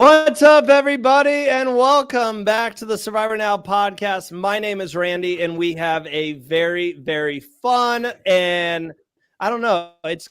What's up, everybody, and welcome back to the Survivor Now podcast. My name is Randy, and we have a very, very fun and it's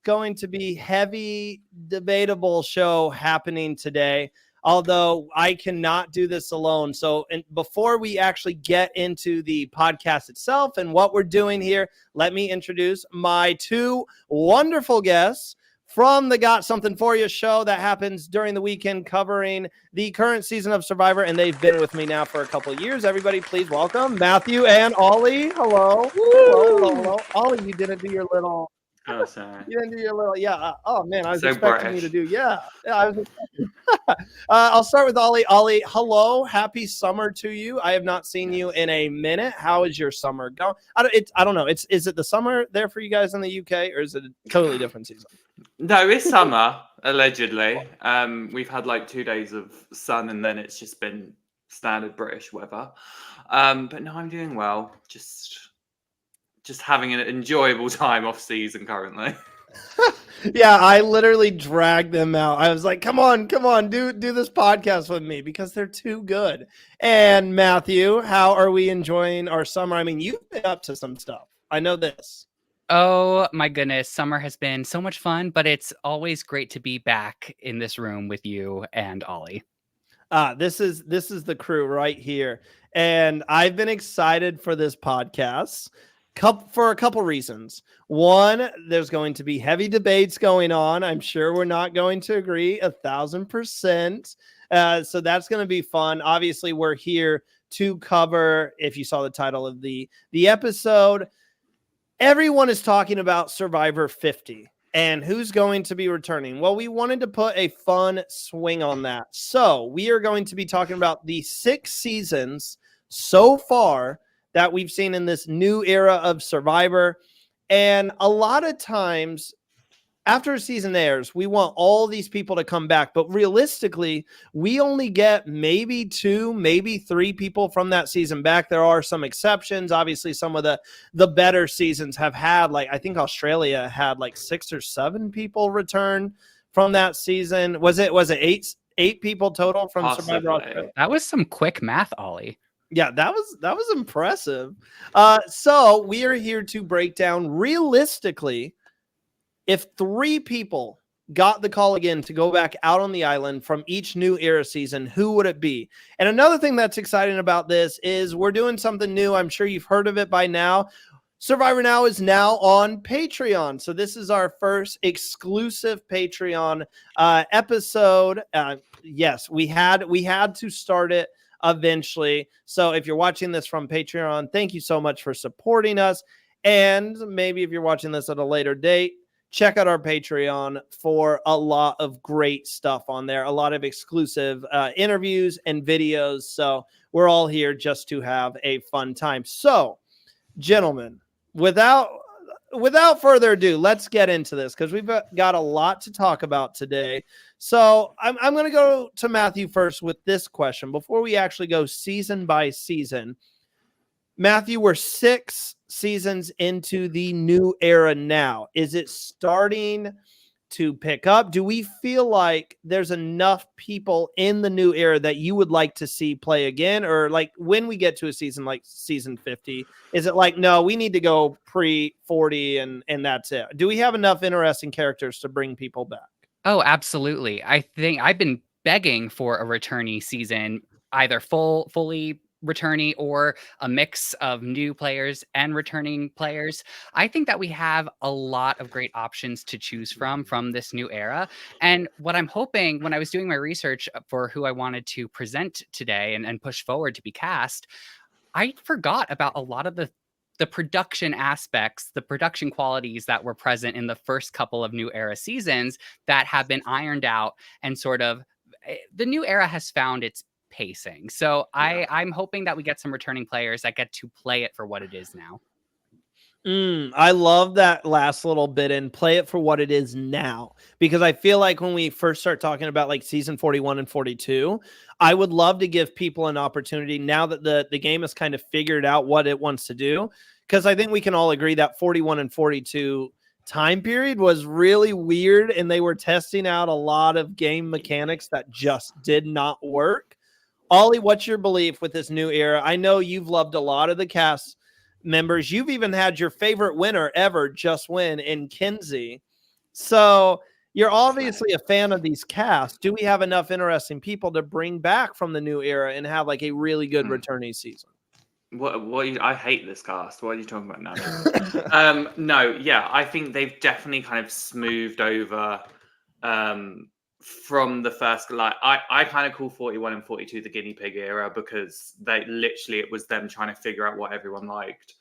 going to be heavy, debatable show happening today. Although I cannot do this alone. So, before we actually get into the podcast itself and what we're doing here, let me introduce my two wonderful guests from the Got Something For You show that happens during the weekend covering the current season of Survivor, and they've been with me now for a couple of years. Everybody, please welcome Matthew and Ollie. Hello. Hello. Ollie, you didn't do your little... Oh, sorry. You didn't do your little... Yeah. Oh, man, I was So expecting British. you to do... Yeah, I was expecting... I'll start with Ollie. Ollie, hello. Happy summer to you. I have not seen you in a minute. How is your summer going? I don't know. Is it the summer there for you guys in the UK, or is it a totally different season? No, it's summer, allegedly. We've had like 2 days of sun and then it's just been standard British weather. But no, I'm doing well. Just having an enjoyable time off season currently. Yeah, I literally dragged them out. I was like, come on, do this podcast with me because they're too good. And Matthew, how are we enjoying our summer? I mean, you've been up to some stuff. I know this. Oh my goodness, summer has been so much fun, but it's always great to be back in this room with you and Ollie. This is the crew right here. And I've been excited for this podcast for a couple reasons. One, there's going to be heavy debates going on. I'm sure we're not going to agree 1,000%. So that's going to be fun. Obviously, we're here to cover, if you saw the title of the episode, everyone is talking about Survivor 50 and who's going to be returning. Well, we wanted to put a fun swing on that. So we are going to be talking about the 6 seasons so far that we've seen in this new era of Survivor. And a lot of times after a season airs, we want all these people to come back. But realistically, we only get maybe 2, maybe 3 people from that season back. There are some exceptions. Obviously, some of the better seasons have had, like, I think Australia had like 6 or 7 people return from that season. Was it 8 people total from Possibly. Survivor Australia? That was some quick math, Ollie. Yeah, that was impressive. So we are here to break down realistically, if 3 people got the call again to go back out on the island from each new era season, who would it be? And another thing that's exciting about this is we're doing something new. I'm sure you've heard of it by now. Survivor Now is now on Patreon. So this is our first exclusive Patreon episode. Yes, we had to start it eventually. So if you're watching this from Patreon, thank you so much for supporting us. And maybe if you're watching this at a later date, check out our Patreon for a lot of great stuff on there, a lot of exclusive interviews and videos. So we're all here just to have a fun time. So, gentlemen, without further ado, let's get into this because we've got a lot to talk about today. So I'm going to go to Matthew first with this question before we actually go season by season. Matthew, we're 6 seasons into the new era now. Is it starting to pick up? Do we feel like there's enough people in the new era that you would like to see play again? Or like when we get to a season like season 50, is it like, no, we need to go pre-40 and that's it? Do we have enough interesting characters to bring people back? Oh, absolutely. I think I've been begging for a returnee season, either fully returnee or a mix of new players and returning players. I think that we have a lot of great options to choose from this new era. And what I'm hoping when I was doing my research for who I wanted to present today and push forward to be cast, I forgot about a lot of the production aspects, the production qualities that were present in the first couple of new era seasons that have been ironed out and sort of the new era has found its pacing. So I'm hoping that we get some returning players that get to play it for what it is now. I love that last little bit and play it for what it is now, because I feel like when we first start talking about like season 41 and 42, I would love to give people an opportunity now that the game has kind of figured out what it wants to do. Because I think we can all agree that 41 and 42 time period was really weird, and they were testing out a lot of game mechanics that just did not work. Ollie, what's your belief with this new era? I know you've loved a lot of the cast members. You've even had your favorite winner ever just win in Kinsey. So you're obviously a fan of these casts. Do we have enough interesting people to bring back from the new era and have like a really good returning season? I hate this cast. What are you talking about now? No, yeah, I think they've definitely kind of smoothed over from the first. Like, I kind of call 41 and 42 the guinea pig era, because it was them trying to figure out what everyone liked,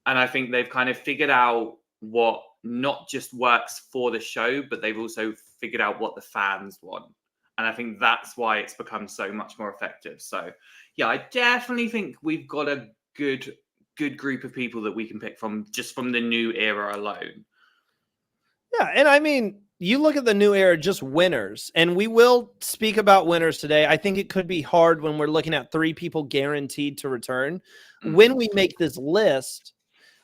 and I think they've kind of figured out what not just works for the show, but they've also figured out what the fans want, and I think that's why it's become so much more effective. So yeah, I definitely think we've got a good group of people that we can pick from just from the new era alone. Yeah, and I mean, you look at the new era, just winners, and we will speak about winners today. I think it could be hard when we're looking at 3 people guaranteed to return. When we make this list,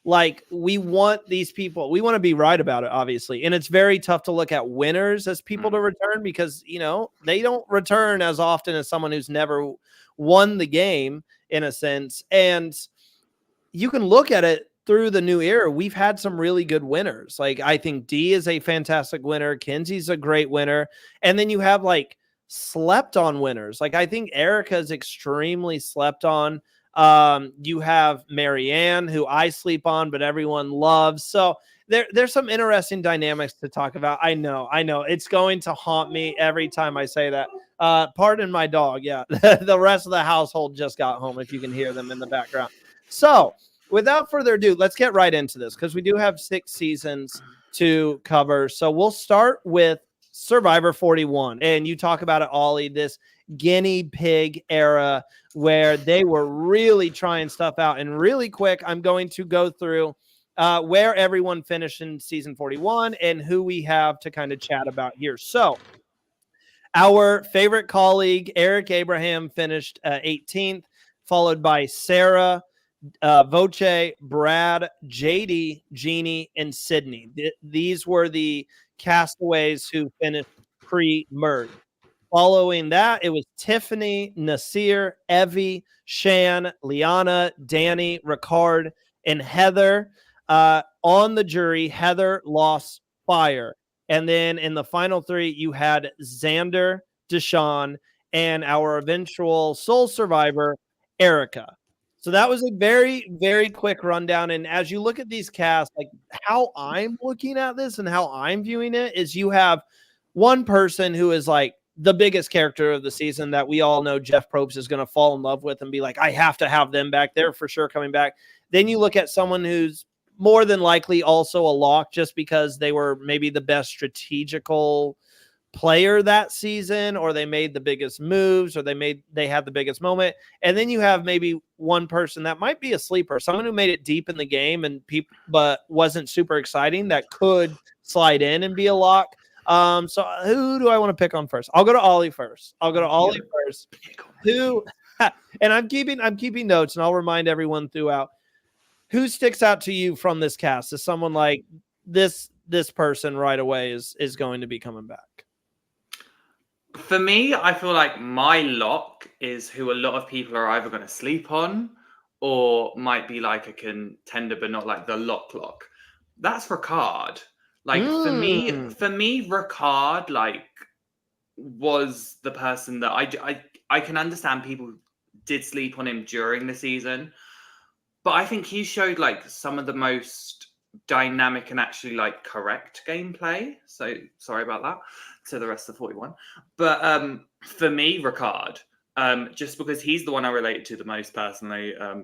like, we want these people, we want to be right about it, obviously. And it's very tough to look at winners as people to return, because, you know, they don't return as often as someone who's never won the game, in a sense. And you can look at it through the new era. We've had some really good winners. Like, I think Dee is a fantastic winner. Kinsey's a great winner. And then you have like slept on winners. Like, I think Erica is extremely slept on. You have Marianne, who I sleep on, but everyone loves. So there's some interesting dynamics to talk about. I know it's going to haunt me every time I say that. Pardon my dog. Yeah. The rest of the household just got home, if you can hear them in the background. So without further ado, let's get right into this, because we do have 6 seasons to cover. So we'll start with Survivor 41. And you talk about it, Ollie, this guinea pig era where they were really trying stuff out. And really quick, I'm going to go through where everyone finished in season 41 and who we have to kind of chat about here. So our favorite colleague, Eric Abraham, finished 18th, followed by Sarah, Voce, Brad, JD, Jeannie, and Sydney. These were the castaways who finished pre-merge. Following that, it was Tiffany, Nasir, Evie, Shan, Liana, Danny, Ricard, and Heather. On the jury, Heather lost fire. And then in the final 3, you had Xander, Deshawn, and our eventual sole survivor, Erica. So that was a very, very quick rundown. And as you look at these casts, like, how I'm looking at this and how I'm viewing it is, you have one person who is like the biggest character of the season that we all know Jeff Probst is going to fall in love with and be like, I have to have them back. They're for sure coming back. Then you look at someone who's more than likely also a lock, just because they were maybe the best strategical player that season, or they made the biggest moves, or they had the biggest moment. And then you have maybe one person that might be a sleeper, someone who made it deep in the game and but wasn't super exciting, that could slide in and be a lock. So who do I want to pick on first? I'll go to Ollie first. Who and I'm keeping notes, and I'll remind everyone throughout. Who sticks out to you from this cast as someone like this person right away is going to be coming back? For me, I feel like my lock is who a lot of people are either going to sleep on or might be like a contender, but not like the lock. That's Ricard. Like, for me, Ricard, like, was the person that I can understand people did sleep on him during the season, but I think he showed like some of the most dynamic and actually like correct gameplay. So sorry about that to the rest of 41. But for me, Ricard, just because he's the one I related to the most personally, I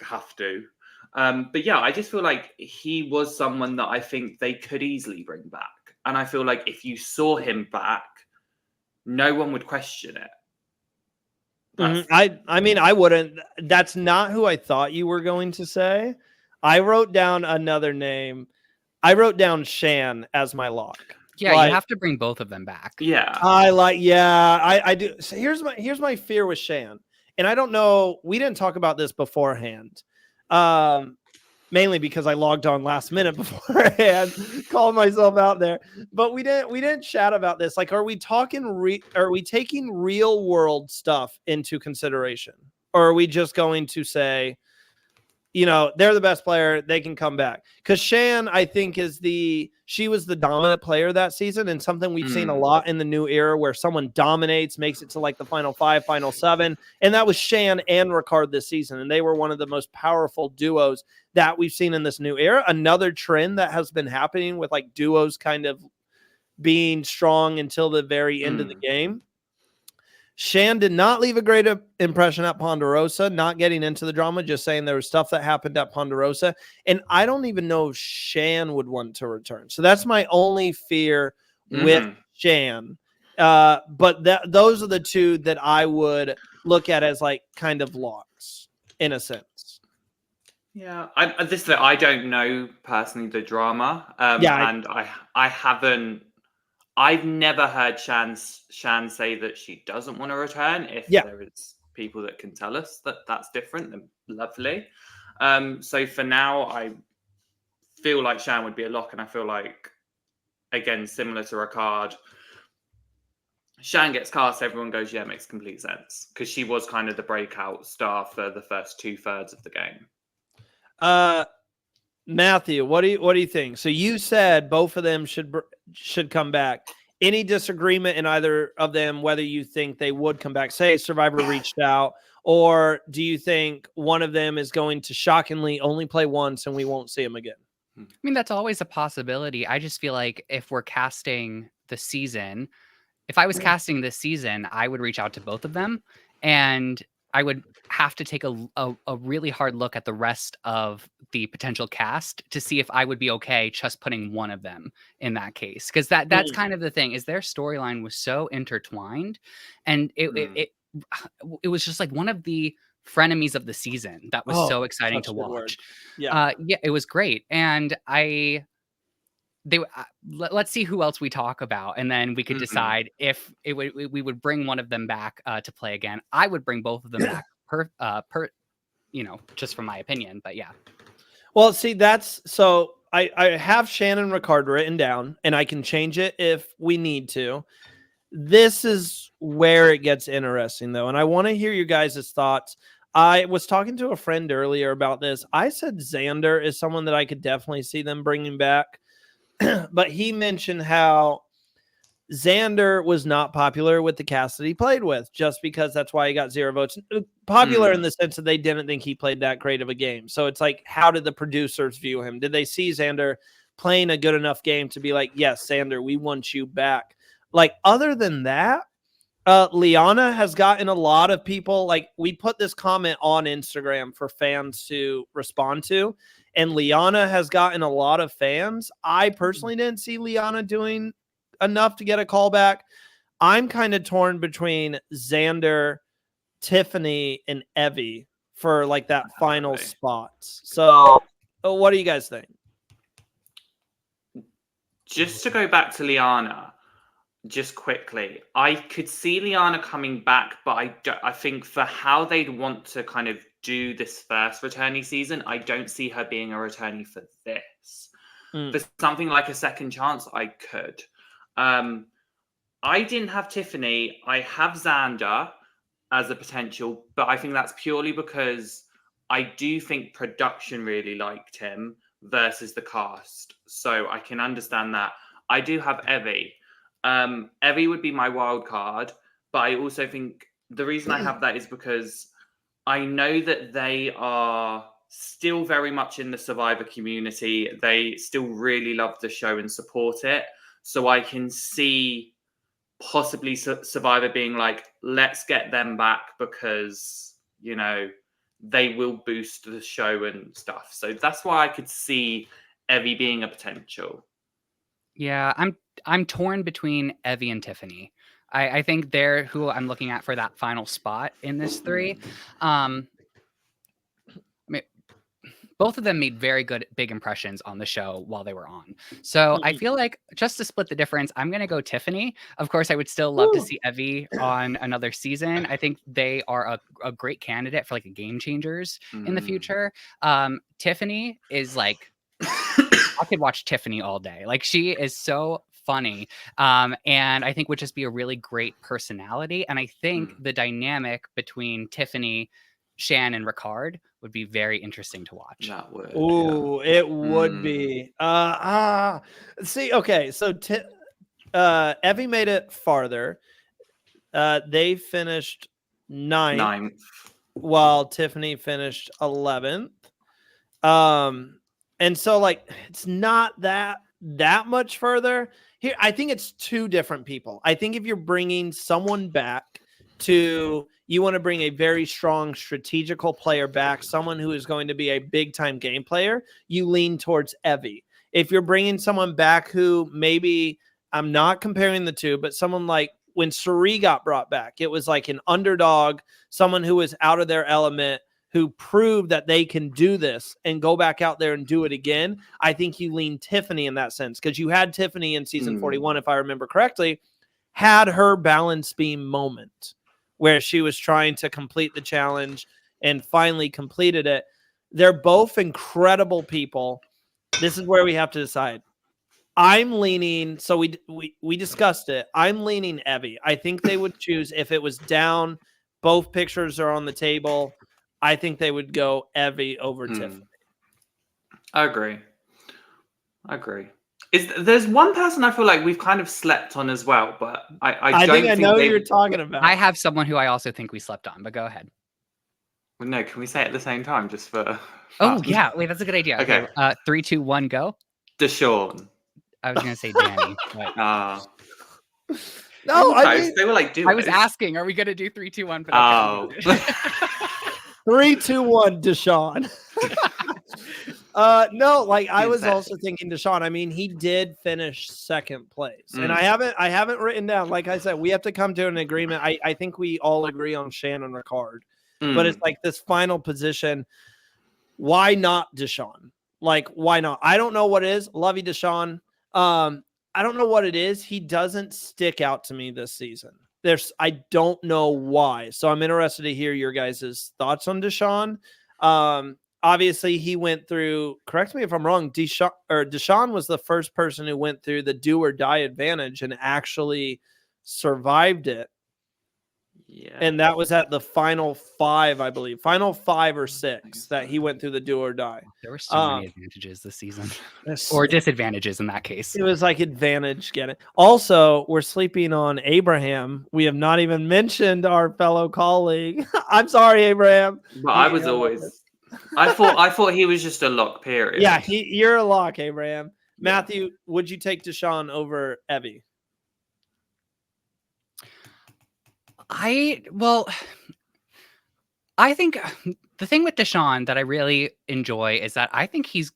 have to. But yeah, I just feel like he was someone that I think they could easily bring back. And I feel like if you saw him back, no one would question it. I mean, I wouldn't. That's not who I thought you were going to say. I wrote down another name. I wrote down Shan as my lock. Yeah, you have to bring both of them back. Yeah. I do. So here's my fear with Shan. And I don't know, we didn't talk about this beforehand. mainly because I logged on last minute beforehand, called myself out there. But we didn't chat about this. Like, are we taking real world stuff into consideration, or are we just going to say, they're the best player, they can come back? Because Shan, I think, she was the dominant player that season, and something we've seen a lot in the new era where someone dominates, makes it to like the final 5, final 7, and that was Shan and Ricard this season, and they were one of the most powerful duos that we've seen in this new era. Another trend that has been happening with like duos kind of being strong until the very end of the game. Shan did not leave a great impression at Ponderosa, not getting into the drama, just saying there was stuff that happened at Ponderosa. And I don't even know if Shan would want to return. So that's my only fear with Shan. But those are the two that I would look at as like kind of locks in a sense. Yeah, I don't know personally the drama. And I haven't. I've never heard Shan say that she doesn't want to return. If there is people that can tell us that that's different, then lovely. So for now, I feel like Shan would be a lock, and I feel like, again, similar to Ricard, Shan gets cast, everyone goes, yeah, makes complete sense, because she was kind of the breakout star for the first 2/3 of the game. Matthew, what do you think? So you said both of them should come back. Any disagreement in either of them, whether you think they would come back? Say Survivor reached out, or do you think one of them is going to shockingly only play once and we won't see him again? I mean, that's always a possibility. I just feel like if we're casting the season, if I was casting this season, I would reach out to both of them, and I would have to take a really hard look at the rest of the potential cast to see if I would be okay just putting one of them in that case. Because that's kind of the thing, is their storyline was so intertwined, and it was just like one of the frenemies of the season that was so exciting to watch. Yeah, it was great. And let's see who else we talk about, and then we could decide if we would bring one of them back to play again. I would bring both of them back just from my opinion, but yeah. Well, see, that's so I have Shannon Ricard written down, and I can change it if we need to. This is where it gets interesting, though, and I want to hear you guys' thoughts. I was talking to a friend earlier about this. I said Xander is someone that I could definitely see them bringing back. But he mentioned how Xander was not popular with the cast that he played with, just because that's why he got 0 votes. Popular in the sense that they didn't think he played that great of a game. So it's like, how did the producers view him? Did they see Xander playing a good enough game to be like, yes, Xander, we want you back? Like, other than that, Liana has gotten a lot of people. Like, we put this comment on Instagram for fans to respond to, and Liana has gotten a lot of fans. I personally didn't see Liana doing enough to get a call back. I'm kind of torn between Xander, Tiffany, and Evie for like that final spots. So what do you guys think? Just to go back to Liana, just quickly, I could see Liana coming back, but I think for how they'd want to kind of do this first returnee season, I don't see her being a returnee for this. For something like a second chance, I could. I didn't have Tiffany. I have Xander as a potential, but I think that's purely because I do think production really liked him versus the cast. So I can understand that. I do have Evie. Evie would be my wild card, but I also think the reason I have that is because I know that they are still very much in the Survivor community. They still really love the show and support it. So I can see possibly Survivor being like, let's get them back because, they will boost the show and stuff. So that's why I could see Evie being a potential. Yeah, I'm torn between Evie and Tiffany. I think they're who I'm looking at for that final spot in this 3. both of them made very good big impressions on the show while they were on. So I feel like just to split the difference, I'm going to go Tiffany. Of course, I would still love to see Evie on another season. I think they are a great candidate for like a game changers in the future. Tiffany is like, I could watch Tiffany all day. Like she is so funny. And I think would just be a really great personality. And I think the dynamic between Tiffany, Shan, and Ricard would be very interesting to watch. That would. Ooh, it would be. See, okay, so Evie made it farther. They finished ninth, while Tiffany finished 11th. And so like it's not that much further. Here, I think it's two different people. I think if you're bringing someone back you want to bring a very strong strategical player back, someone who is going to be a big time game player, you lean towards Evie. If you're bringing someone back who maybe, I'm not comparing the two, but someone like when Suri got brought back, it was like an underdog, someone who was out of their element, who proved that they can do this and go back out there and do it again. I think you lean Tiffany in that sense, because you had Tiffany in season 41, if I remember correctly, had her balance beam moment where she was trying to complete the challenge and finally completed it. They're both incredible people. This is where we have to decide. I'm leaning, so we discussed it. I'm leaning Evie. I think they would choose, if it was down, both pictures are on the table, I think they would go Evie over Tiffany. I agree. There's one person I feel like we've kind of slept on as well, but I don't think I know who you're talking about. I have someone who I also think we slept on, but go ahead. Well, no, can we say it at the same time just for Oh, yeah. Wait, that's a good idea. Okay. 3, 2, 1, go. Deshawn. I was going to say Danny. But... No, I mean, they were like, I was asking, are we going to do 3, 2, 1? But okay. 3, 2, 1, Deshawn. No, like I was also thinking Deshawn. I mean, he did finish second place, and I haven't written down. Like I said, we have to come to an agreement. I think we all agree on Shannon Ricard, but it's like this final position. Why not Deshawn? Like, why not? I don't know what it is. Love you, Deshawn. I don't know what it is. He doesn't stick out to me this season. I don't know why. So I'm interested to hear your guys' thoughts on Deshawn. Obviously, he went through, correct me if I'm wrong, Deshawn was the first person who went through the do or die advantage and actually survived it. Yeah. And that was at the final 5, I believe. Final 5 or 6 that he went through the do or die. There were so many advantages this season. Or disadvantages in that case. It was like advantage getting. Also, we're sleeping on Abraham. We have not even mentioned our fellow colleague. I'm sorry, Abraham. But I was always... I thought he was just a lock, period. Yeah, you're a lock, Abraham. Matthew, would you take Deshawn over Evie? I think the thing with Deshawn that I really enjoy is that I think he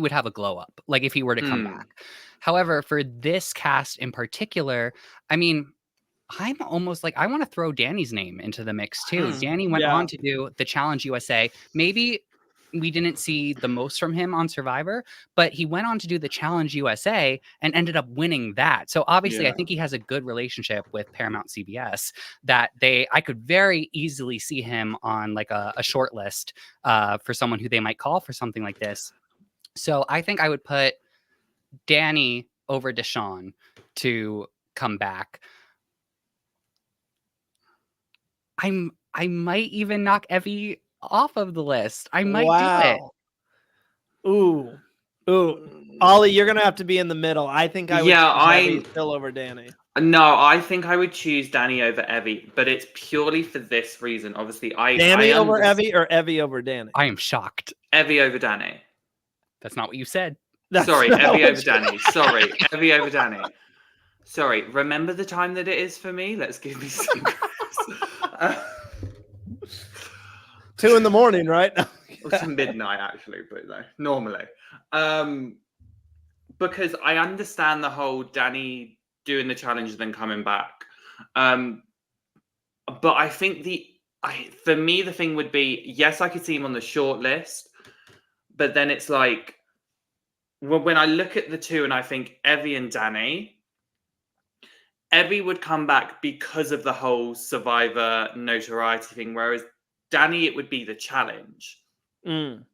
would have a glow up, like if he were to come back. However, for this cast in particular, I mean, I'm almost like, I want to throw Danny's name into the mix too. Danny went on to do the Challenge USA. Maybe we didn't see the most from him on Survivor, but he went on to do the Challenge USA and ended up winning that. So obviously I think he has a good relationship with Paramount CBS that I could very easily see him on like a short list for someone who they might call for something like this. So I think I would put Danny over Deshawn to come back. I might even knock Evie off of the list. I might do it. Ooh. Ollie, you're gonna have to be in the middle. I think I would choose Evie still over Danny. No, I think I would choose Danny over Evie, but it's purely for this reason. Obviously, Danny over Evie or Evie over Danny? I am shocked. Evie over Danny. That's not what you said. Sorry, Evie over Danny. Sorry, Evie over Danny. Sorry, remember the time that it is for me? Let's give me some grace. 2 a.m, right? It's midnight, actually, but no, normally. Because I understand the whole Danny doing the challenge and then coming back. But I think for me, the thing would be, yes, I could see him on the short list, but then it's like, when I look at the two and I think Evie and Danny, Evie would come back because of the whole Survivor notoriety thing, whereas Danny, it would be the challenge. Mm.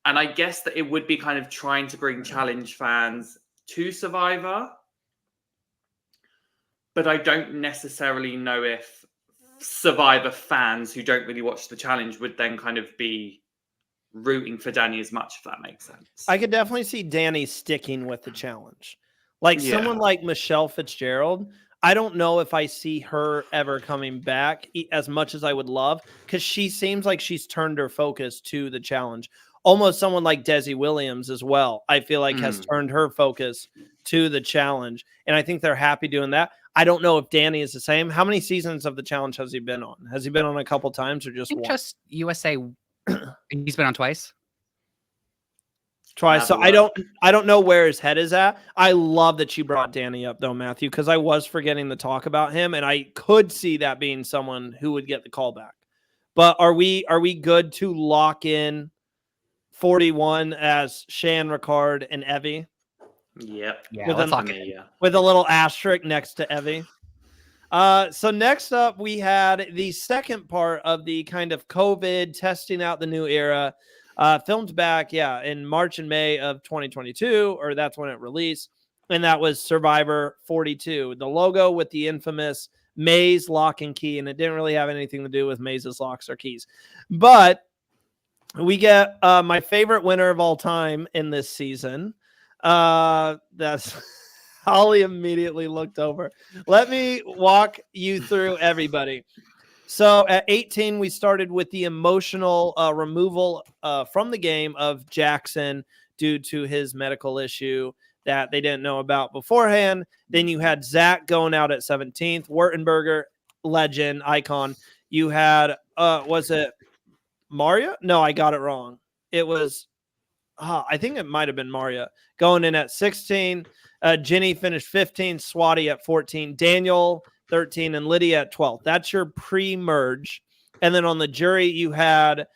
And I guess that it would be kind of trying to bring challenge fans to Survivor. But I don't necessarily know if Survivor fans who don't really watch the challenge would then kind of be rooting for Danny as much, if that makes sense. I could definitely see Danny sticking with the challenge. Like someone like Michelle Fitzgerald, I don't know if I see her ever coming back as much as I would love, because she seems like she's turned her focus to the challenge. Almost someone like Desi Williams as well, I feel like has turned her focus to the challenge. And I think they're happy doing that. I don't know if Danny is the same. How many seasons of the challenge has he been on? Has he been on a couple times or just one? Just USA. He's been on twice. Twice. So I don't know where his head is at. I love that you brought Danny up though, Matthew, because I was forgetting to talk about him, and I could see that being someone who would get the call back. But are we good to lock in 41 as Shan, Ricard, and Evie? Yep. Yeah, With let's an- lock it in. With a little asterisk next to Evie. So next up, we had the second part of the kind of COVID testing out the new era, filmed back, in March and May of 2022, or that's when it released. And that was Survivor 42, the logo with the infamous Maze lock and key. And it didn't really have anything to do with Maze's locks or keys. But we get my favorite winner of all time in this season. That's Holly immediately looked over. Let me walk you through everybody. So at 18, we started with the emotional removal from the game of Jackson due to his medical issue that they didn't know about beforehand. Then you had Zach going out at 17th, Wurtenberger, legend, icon. You had, was it Maria? No, I got it wrong. It was, I think it might have been Maria going in at 16. Ginny finished 15, Swati at 14, Daniel 13, and Lydia at 12. That's your pre-merge. And then on the jury, you had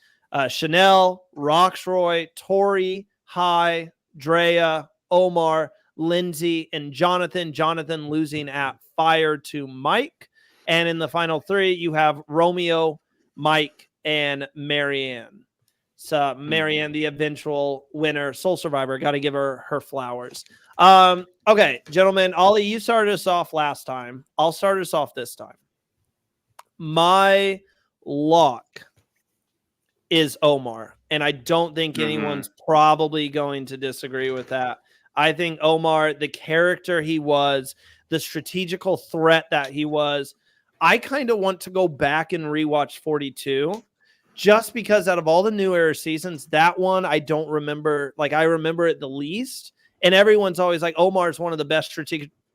Chanel, Roxroy, Tori, Hai, Drea, Omar, Lindsay, and Jonathan. Jonathan losing at fire to Mike. And in the final three, you have Romeo, Mike, and Marianne. So Marianne, the eventual winner, Soul Survivor, got to give her flowers. Okay, gentlemen, Ollie, you started us off last time. I'll start us off this time. My lock is Omar, and I don't think anyone's probably going to disagree with that. I think Omar, the character he was, the strategical threat that he was, I kind of want to go back and rewatch 42. Just because out of all the new era seasons, that one I don't remember. Like, I remember it the least. And everyone's always like, Omar's one of the best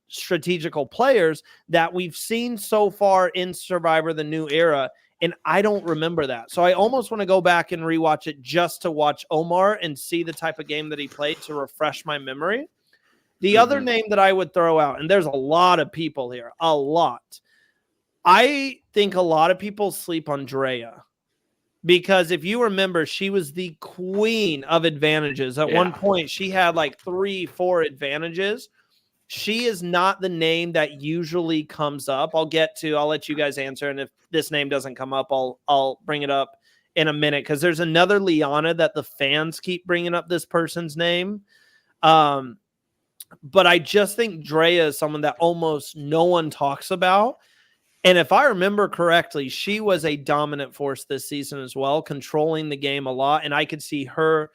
strategical players that we've seen so far in Survivor the New Era. And I don't remember that. So I almost want to go back and rewatch it just to watch Omar and see the type of game that he played to refresh my memory. The other name that I would throw out, and there's a lot of people here, a lot. I think a lot of people sleep on Drea. Because if you remember, she was the queen of advantages. At one point, she had like 3-4 advantages. She is not the name that usually comes up. I'll let you guys answer. And if this name doesn't come up, I'll bring it up in a minute. Because there's another Liana that the fans keep bringing up this person's name. But I just think Drea is someone that almost no one talks about. And if I remember correctly, she was a dominant force this season as well, controlling the game a lot. And I could see her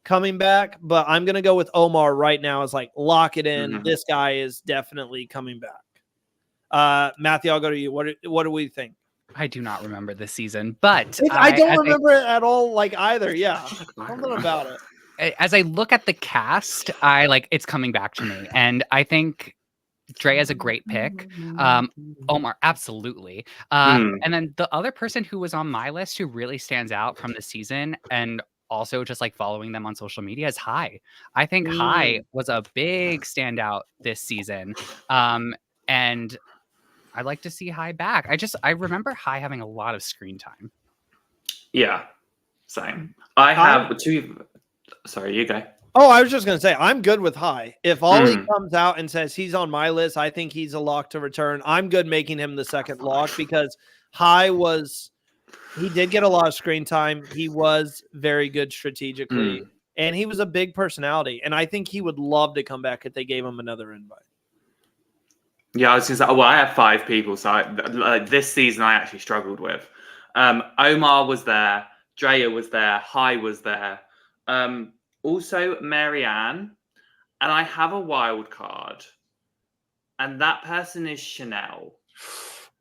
coming back, but I'm going to go with Omar right now as like, lock it in. This guy is definitely coming back. Matthew, I'll go to you. What do we think? I do not remember this season, but I don't remember it at all. Like either. Yeah. Something about it. As I look at the cast, it's coming back to me. And I think Drea is a great pick. Omar, absolutely. And then the other person who was on my list who really stands out from the season and also just like following them on social media is Hai. I think Hai was a big standout this season. And I'd like to see Hai back. I remember Hai having a lot of screen time. Yeah, same. I have two. Sorry, you go. Oh, I was just going to say, I'm good with High. If Ollie Mm. comes out and says he's on my list, I think he's a lock to return. I'm good making him the second lock because High he did get a lot of screen time. He was very good strategically, and he was a big personality. And I think he would love to come back if they gave him another invite. Yeah, I was going to say, well, I have 5 people. So this season, I actually struggled with. Omar was there. Drea was there. High was there. Also, Marianne. And I have a wild card. And that person is Chanel.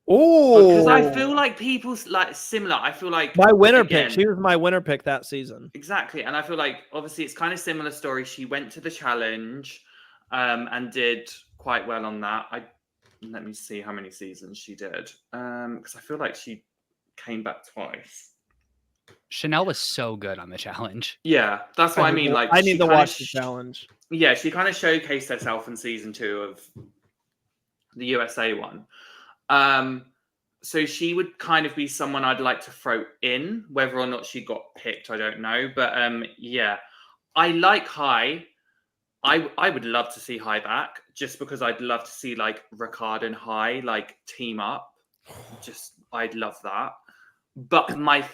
Oh, because I feel like people's like similar. I feel like my winner again, pick. She was my winner pick that season. Exactly. And I feel like obviously it's kind of similar story. She went to the challenge and did quite well on that. Let me see how many seasons she did. Because I feel like she came back twice. Chanel was so good on the challenge. Yeah, that's what I mean. Like I need she to kinda watch the challenge. Yeah, she kind of showcased herself in season 2 of the USA one. So she would kind of be someone I'd like to throw in. Whether or not she got picked, I don't know. But yeah, I like High. I would love to see High back, just because I'd love to see like Ricard and High like team up. Just I'd love that. But my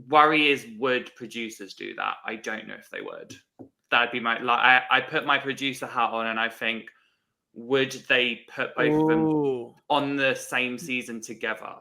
worry is, would producers do that? I don't know if they would. That'd be my like. I put my producer hat on, and I think, would they put both of them on the same season together?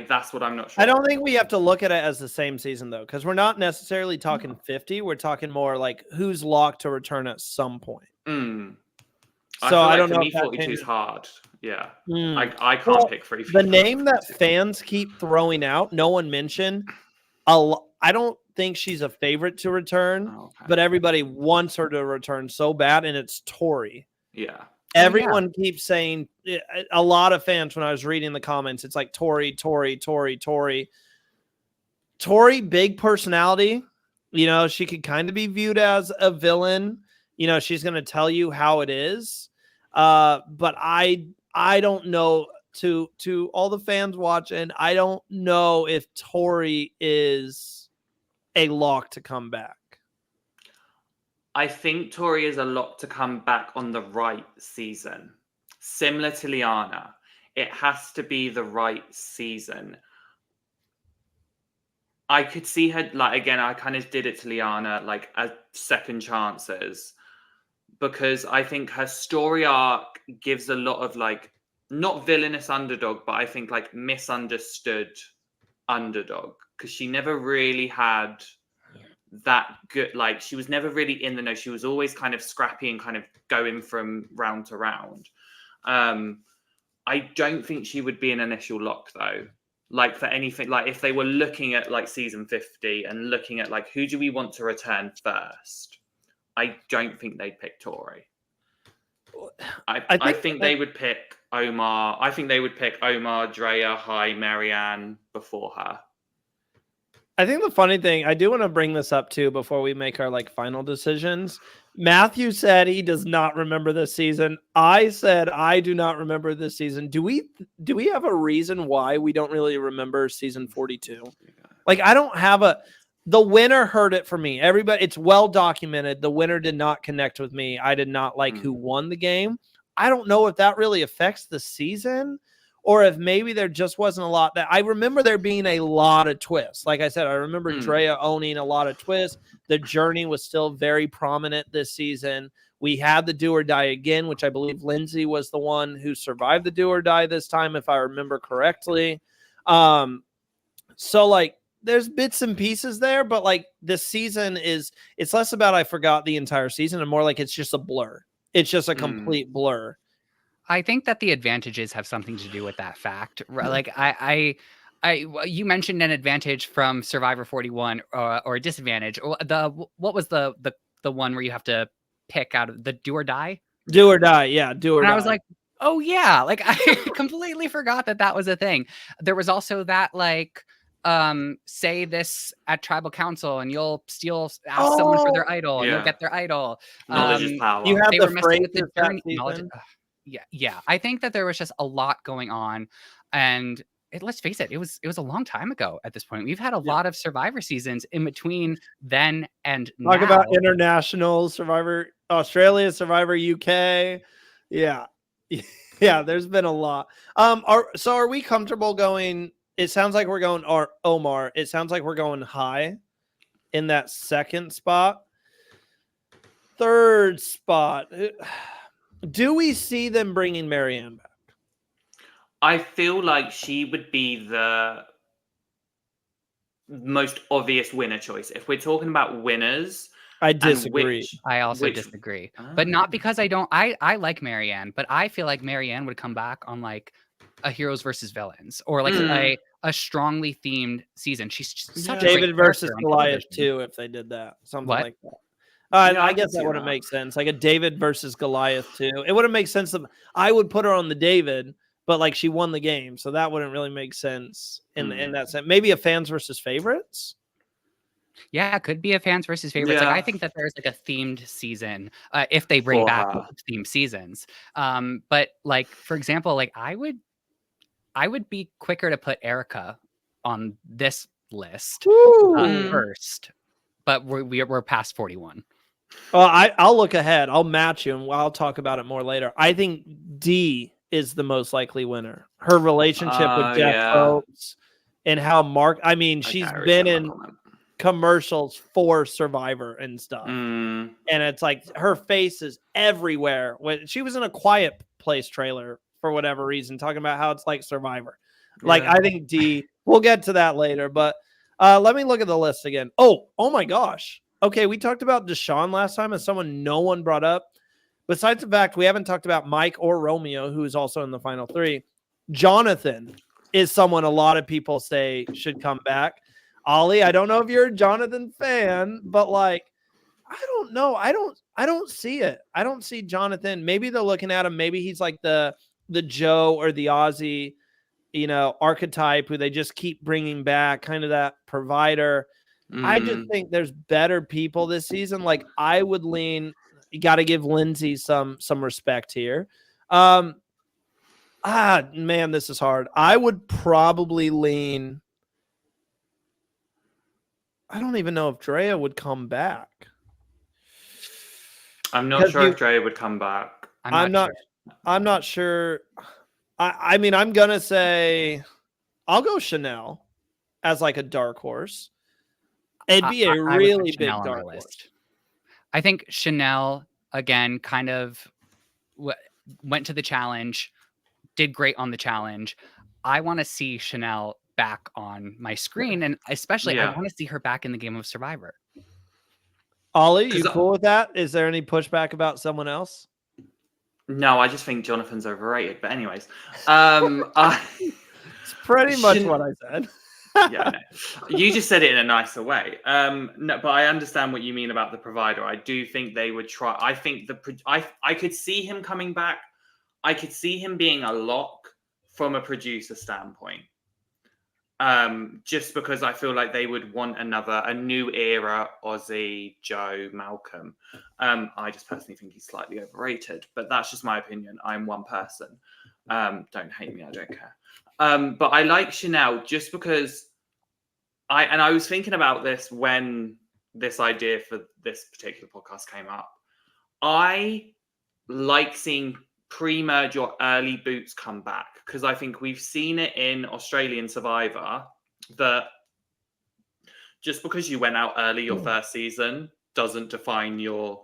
That's what I'm not sure. I don't think we have to look at it as the same season though, because we're not necessarily talking 50. We're talking more like who's locked to return at some point. So I don't for know. me, 42 is hard. Yeah, I can't Well, pick 3. The name that fans keep throwing out, no one mentioned. I don't think she's a favorite to return, but everybody wants her to return so bad, and it's Tori. Yeah. Everyone keeps saying, a lot of fans, when I was reading the comments, it's like Tori. Tori, big personality. You know, she could kind of be viewed as a villain. You know, she's going to tell you how it is. But I don't know, to all the fans watching, I don't know if Tori is a lock to come back. I think Tori is a lock to come back on the right season. Similar to Liana. It has to be the right season. I could see her, like, again, I kind of did it to Liana, like, as second chances. Because I think her story arc gives a lot of, like, not villainous underdog, but I think, like, misunderstood underdog. Because she never really had that good, like, she was never really in the know. She was always kind of scrappy and kind of going from round to round. I don't think she would be an initial lock though, like for anything. Like if they were looking at like season 50 and looking at like who do we want to return first, I don't think they'd pick Tori. I think they would pick Omar. I think they would pick Omar, Drea, High, Marianne before her. I think the funny thing, I do want to bring this up too before we make our like final decisions. Matthew said he does not remember this season. I said I do not remember this season. Do we have a reason why we don't really remember season 42? Like I don't have the winner heard it for me. Everybody, it's well documented. The winner did not connect with me. I did not like who won the game. I don't know if that really affects the season, or if maybe there just wasn't a lot. That I remember there being a lot of twists. Like I said, I remember Drea owning a lot of twists. The journey was still very prominent this season. We had the do or die again, which I believe Lindsay was the one who survived the do or die this time, if I remember correctly. So like there's bits and pieces there, but like this season it's less about I forgot the entire season and more like it's just a blur. It's just a complete blur. I think that the advantages have something to do with that fact. Like you mentioned an advantage from Survivor 41 or a disadvantage. What was the one where you have to pick out of the do or die? Do or die, yeah, do or die. And I was like, oh yeah, like I completely forgot that was a thing. There was also that like say this at tribal council and you'll ask someone for their idol and you'll get their idol. Knowledge is power. You have they the were messing with the phrases journey. Yeah. I think that there was just a lot going on, and let's face it, it was a long time ago at this point. We've had a lot of Survivor seasons in between then and Talk now. about international Survivor, Australia, Survivor UK. Yeah. Yeah, there's been a lot. Are we comfortable going? It sounds like we're going, or Omar, it sounds like we're going high in that second spot. Third spot. Do we see them bringing Marianne back? I feel like she would be the most obvious winner choice. If we're talking about winners, I and disagree. I also which- disagree, but not because I like Marianne, but I feel like Marianne would come back on like a heroes versus villains or like a strongly themed season. She's such a great David versus character on Goliath television. too, if they did that, something What? like that. Yeah, I I guess can see that wouldn't that. make sense. Like a David versus Goliath too. It wouldn't make sense. I would put her on the David, but like she won the game, so that wouldn't really make sense in that sense. Maybe a fans versus favorites. Yeah, it could be a fans versus favorites. Like Yeah. I think that there's like a themed season if they bring For back her. themed seasons. But like for example, like I would be quicker to put Erica on this list first, but we're past 41. Well, I'll look ahead. I'll match you, and I'll talk about it more later. I think D is the most likely winner. Her relationship with Jeff Yeah. Probst and how I mean, she's Okay, I been respect in that comment. commercials for Survivor and stuff. Mm, And it's like her face is everywhere. When she was in a Quiet Place trailer for whatever reason, talking about how it's like Survivor. Like yeah. I think D. We'll get to that later, but let me look at the list again. Oh my gosh. Okay, we talked about Deshaun last time, as someone no one brought up. Besides the fact we haven't talked about Mike or Romeo, who is also in the final three. Jonathan is someone a lot of people say should come back. Ollie, I don't know if you're a Jonathan fan, but like, I don't know. I don't see it. I don't see Jonathan. Maybe they're looking at him. Maybe he's like the Joe or the Aussie, archetype who they just keep bringing back, kind of that provider. I just think there's better people this season. Like I would lean. You got to give Lindsay some respect here. Man, this is hard. I would probably lean. I don't even know if Drea would come back. I'm not sure if Drea would come back. I'm not sure. I mean, I'm gonna say I'll go Chanel as like a dark horse. It'd be a really big dark horse. I think Chanel again kind of went to the challenge, did great on the challenge. I want to see Chanel back on my screen, and especially I want to see her back in the game of Survivor. Ollie, you cool with that? Is there any pushback about someone else? No, I just think Jonathan's overrated. But anyways, it's pretty much what I said. Yeah, no. You just said it in a nicer way. No, but I understand what you mean about the provider. I do think they would try. I think I could see him coming back. I could see him being a lock from a producer standpoint. Just because I feel like they would want a new era Aussie Joe Malcolm. I just personally think he's slightly overrated, but that's just my opinion. I'm one person. Don't hate me, I don't care. But I like Chanel just because I was thinking about this when this idea for this particular podcast came up. I like seeing pre-merge or early boots come back because I think we've seen it in Australian Survivor that just because you went out early your first season doesn't define your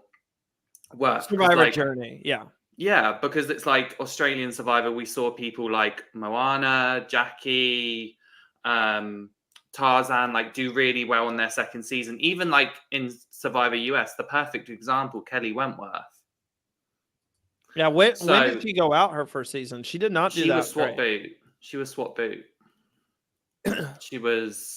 work. Survivor journey, yeah. Yeah, because it's like Australian Survivor, we saw people like Moana, Jackie, Tarzan, like do really well in their second season. Even like in Survivor US, the perfect example, Kelly Wentworth. Yeah, when did she go out her first season? She did not do that. She was swap boot. She was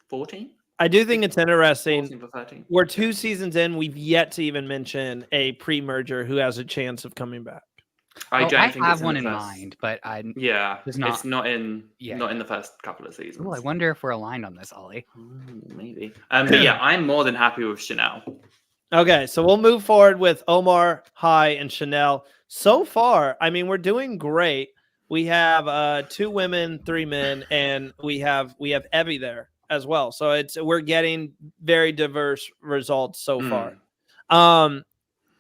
14. I do think it's interesting. 14 for 13. We're 2 seasons in. We've yet to even mention a pre-merger who has a chance of coming back. I have one in mind, but it's not in the first couple of seasons. Oh, I wonder if we're aligned on this, Ollie. Maybe. But yeah, I'm more than happy with Chanel. Okay, so we'll move forward with Omar, Hai, and Chanel. So far, I mean, we're doing great. We have 2 women, 3 men, and we have Evie there as well. So we're getting very diverse results so far.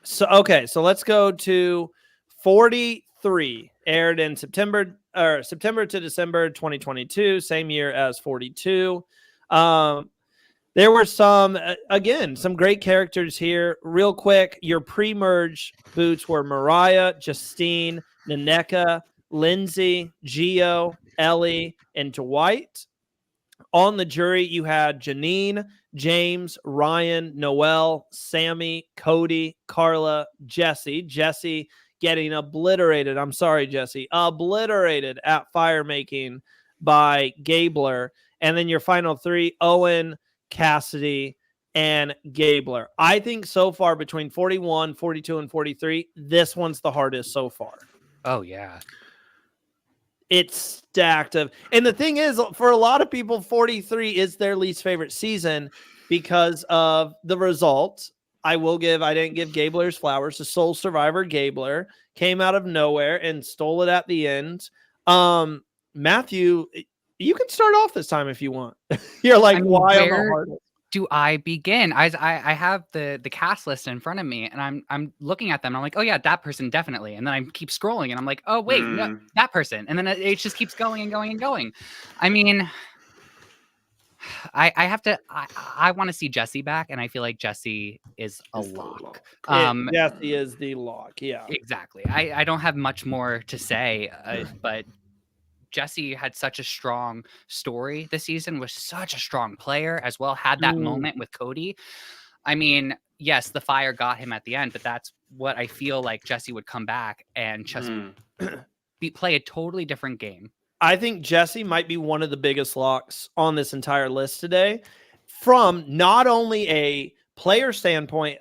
So let's go to 43. Aired in September to December 2022, same year as 42. There were some great characters here. Real quick, your pre-merge boots were Mariah, Justine, Naneka, Lindsay, Gio, Ellie, and Dwight. On the jury, you had Janine, James, Ryan, Noel, Sammy, Cody, Carla, Jesse. Jesse getting obliterated. I'm sorry, Jesse. Obliterated at fire making by Gabler. And then your final 3, Owen, Cassidy, and Gabler. I think so far between 41, 42, and 43, this one's the hardest so far. Oh, yeah. It's stacked and the thing is, for a lot of people, 43 is their least favorite season because of the results. I didn't give Gabler's flowers. The sole survivor, Gabler, came out of nowhere and stole it at the end. Matthew, you can start off this time if you want. You're like, why am I hardest? Do I begin? I have the cast list in front of me, and I'm looking at them. And I'm like, oh yeah, that person definitely. And then I keep scrolling, and I'm like, oh wait, no, that person. And then it just keeps going and going and going. I mean, I have to. I want to see Jesse back, and I feel like Jesse is a lock. Jesse is the lock. Yeah, exactly. I don't have much more to say, but Jesse had such a strong story this season, was such a strong player as well, had that moment with Cody. I mean, yes, the fire got him at the end, but that's what I feel like Jesse would come back and just play a totally different game. I think Jesse might be one of the biggest locks on this entire list today, from not only a player standpoint,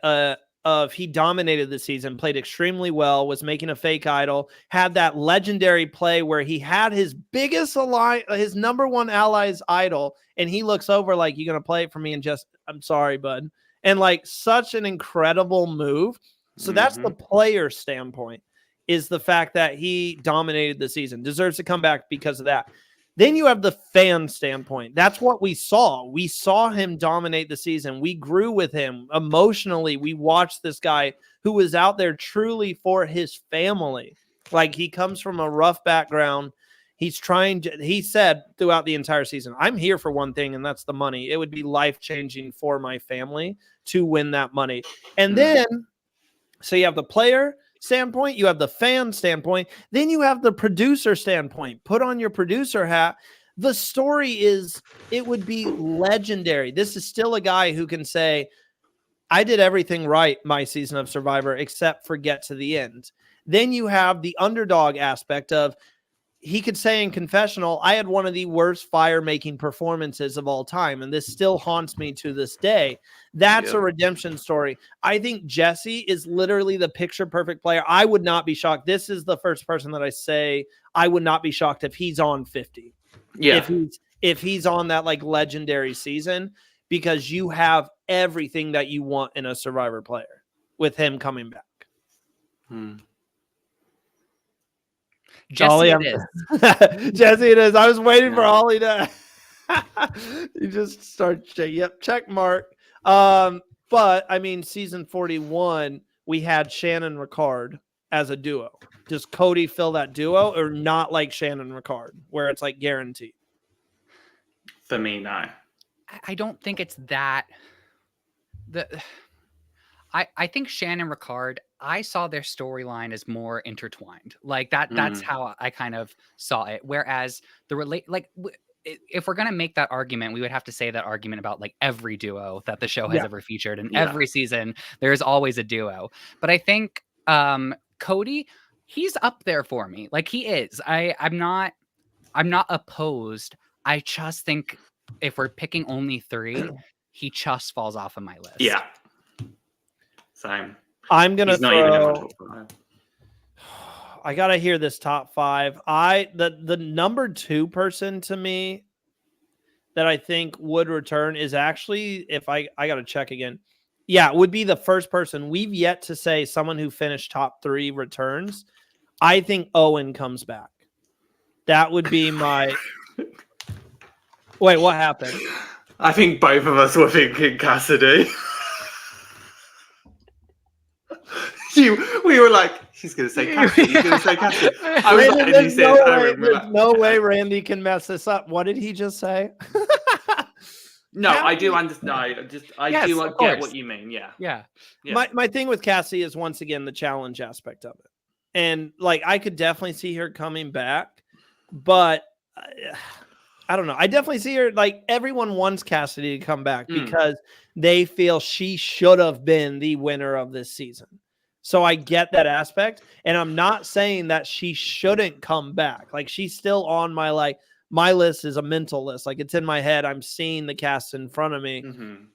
of he dominated the season, played extremely well, was making a fake idol, had that legendary play where he had his biggest his number one ally's idol, and he looks over like, you gonna play it for me? And just, I'm sorry, bud. And like, such an incredible move. So that's the player standpoint, is the fact that he dominated the season, deserves to come back because of that. Then you have the fan standpoint. That's what we saw. We saw him dominate the season. We grew with him emotionally. We watched this guy who was out there truly for his family. Like, he comes from a rough background. He said throughout the entire season, I'm here for one thing, and that's the money. It would be life-changing for my family to win that money. And then, so you have the player standpoint, you have the fan standpoint, then you have the producer standpoint. Put on your producer hat. The story it would be legendary. This is still a guy who can say, I did everything right my season of Survivor except for get to the end. Then you have the underdog aspect of, he could say in confessional, I had one of the worst fire-making performances of all time, and this still haunts me to this day. That's a redemption story. I think Jesse is literally the picture-perfect player. I would not be shocked. This is the first person that I say I would not be shocked if he's on 50. Yeah. If he's on that like legendary season, because you have everything that you want in a Survivor player with him coming back. Jesse, it is. Jesse, it is. I was waiting for Ollie to. You just start. Yep, check mark. But I mean, season 41, we had Shannon Ricard as a duo. Does Cody fill that duo, or not like Shannon Ricard, where it's like guaranteed? For me, no. I don't think it's that. I think Shannon Ricard, I saw their storyline as more intertwined. Like that's how I kind of saw it. Whereas if we're going to make that argument, we would have to say that argument about like every duo that the show has ever featured. And every season, there's always a duo. But I think Cody, he's up there for me. Like, he is. I'm not opposed. I just think if we're picking only 3, he just falls off of my list. Yeah. Same. I'm gonna He's not even in my top 5. I gotta hear this top 5. The number 2 person to me that I think would return is actually, if I gotta check again. Yeah, it would be the first person. We've yet to say someone who finished top 3 returns. I think Owen comes back. That would be my. Wait, what happened? I think both of us were thinking Cassidy. We were like, she's going to say Cassidy. He's going to say Cassidy. I was Brandon, like, and you said Owen. We're there's like, no yeah. way Randy can mess this up. What did he just say? No, I do Cassidy- understand. I Yes, do of get course. what you mean. Yeah. Yeah. Yeah. My thing with Cassie is once again the challenge aspect of it, and like I could definitely see her coming back, but I don't know. I definitely see her like everyone wants Cassidy to come back Mm. because they feel she should have been the winner of this season. So I get that aspect, and I'm not saying that she shouldn't come back. Like she's still on my list is a mental list. Like it's in my head. I'm seeing the cast in front of me. Mhm.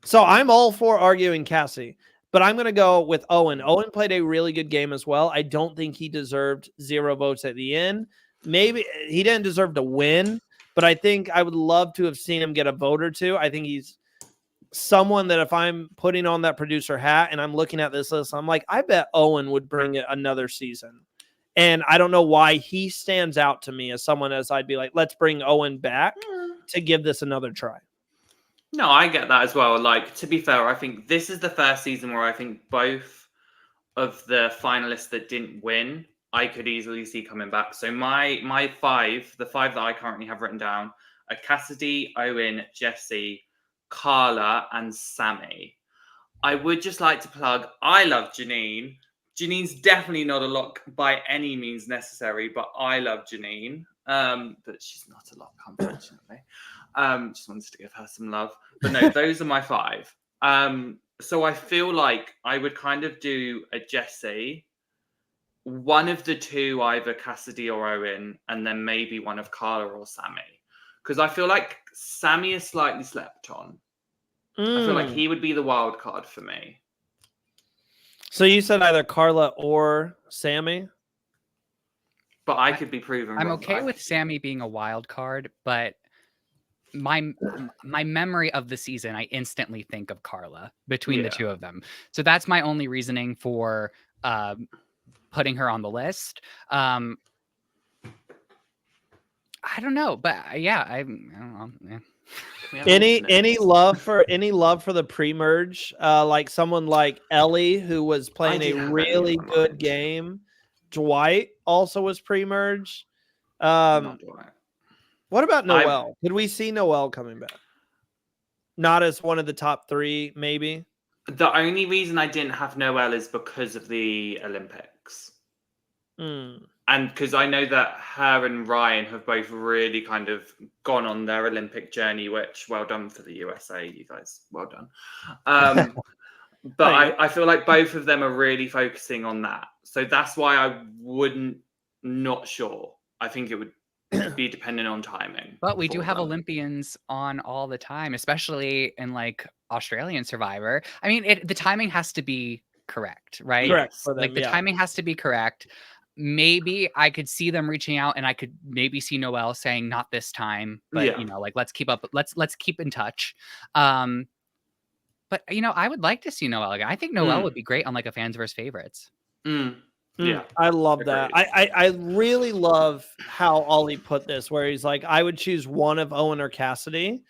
So I'm all for arguing Cassie, but I'm going to go with Owen. Owen played a really good game as well. I don't think he deserved 0 votes at the end. Maybe he didn't deserve to win, but I think I would love to have seen him get a vote or two. I think he's someone that if I'm putting on that producer hat and I'm looking at this list, I'm like, I bet Owen would bring it another season. And I don't know why he stands out to me as someone as I'd be like, let's bring Owen back to give this another try. No, I get that as well. Like, to be fair, I think this is the first season where I think both of the finalists that didn't win, I could easily see coming back. So my five, the 5 that I currently have written down, are Cassidy, Owen, Jesse, Carla, and Sammy. I would just like to plug, I love Janine. Janine's definitely not a lock by any means necessary, but I love Janine. But she's not a lock, unfortunately. Just wanted to give her some love. But no, those are my 5. So I feel like I would kind of do a Jesse, one of the two, either Cassidy or Owen, and then maybe one of Carla or Sammy. Because I feel like Sammy is slightly slept on. I feel like he would be the wild card for me. So you said either Carla or Sammy? But I could be proven I'm wrong. okay with Sammy being a wild card, but my memory of the season, I instantly think of Carla between the two of them. So that's my only reasoning for putting her on the list. I don't know, but yeah, I don't know. Yeah. Any love for the pre-merge? Like someone like Ellie, who was playing I do a have really Ellie in my good mind. game. Dwight also was pre-merge. Not Dwight. What about Noelle? Could we see Noelle coming back? Not as one of the top 3, maybe. The only reason I didn't have Noelle is because of the Olympics. And because I know that her and Ryan have both really kind of gone on their Olympic journey, which well done for the USA, you guys, well done. But I feel like both of them are really focusing on that. So that's why I wouldn't, not sure. I think it would be dependent on timing. But we do for have them. Olympians on all the time, especially in like Australian Survivor. I mean, the timing has to be correct, right? Correct for them, Like the timing has to be correct. Maybe I could see them reaching out, and I could maybe see Noelle saying not this time, but you know, like let's keep up, let's keep in touch. But you know, I would like to see Noelle again. I think Noelle would be great on like a fans versus favorites. Yeah, I love that. I really love how Ollie put this, where he's like, I would choose one of Owen or Cassidy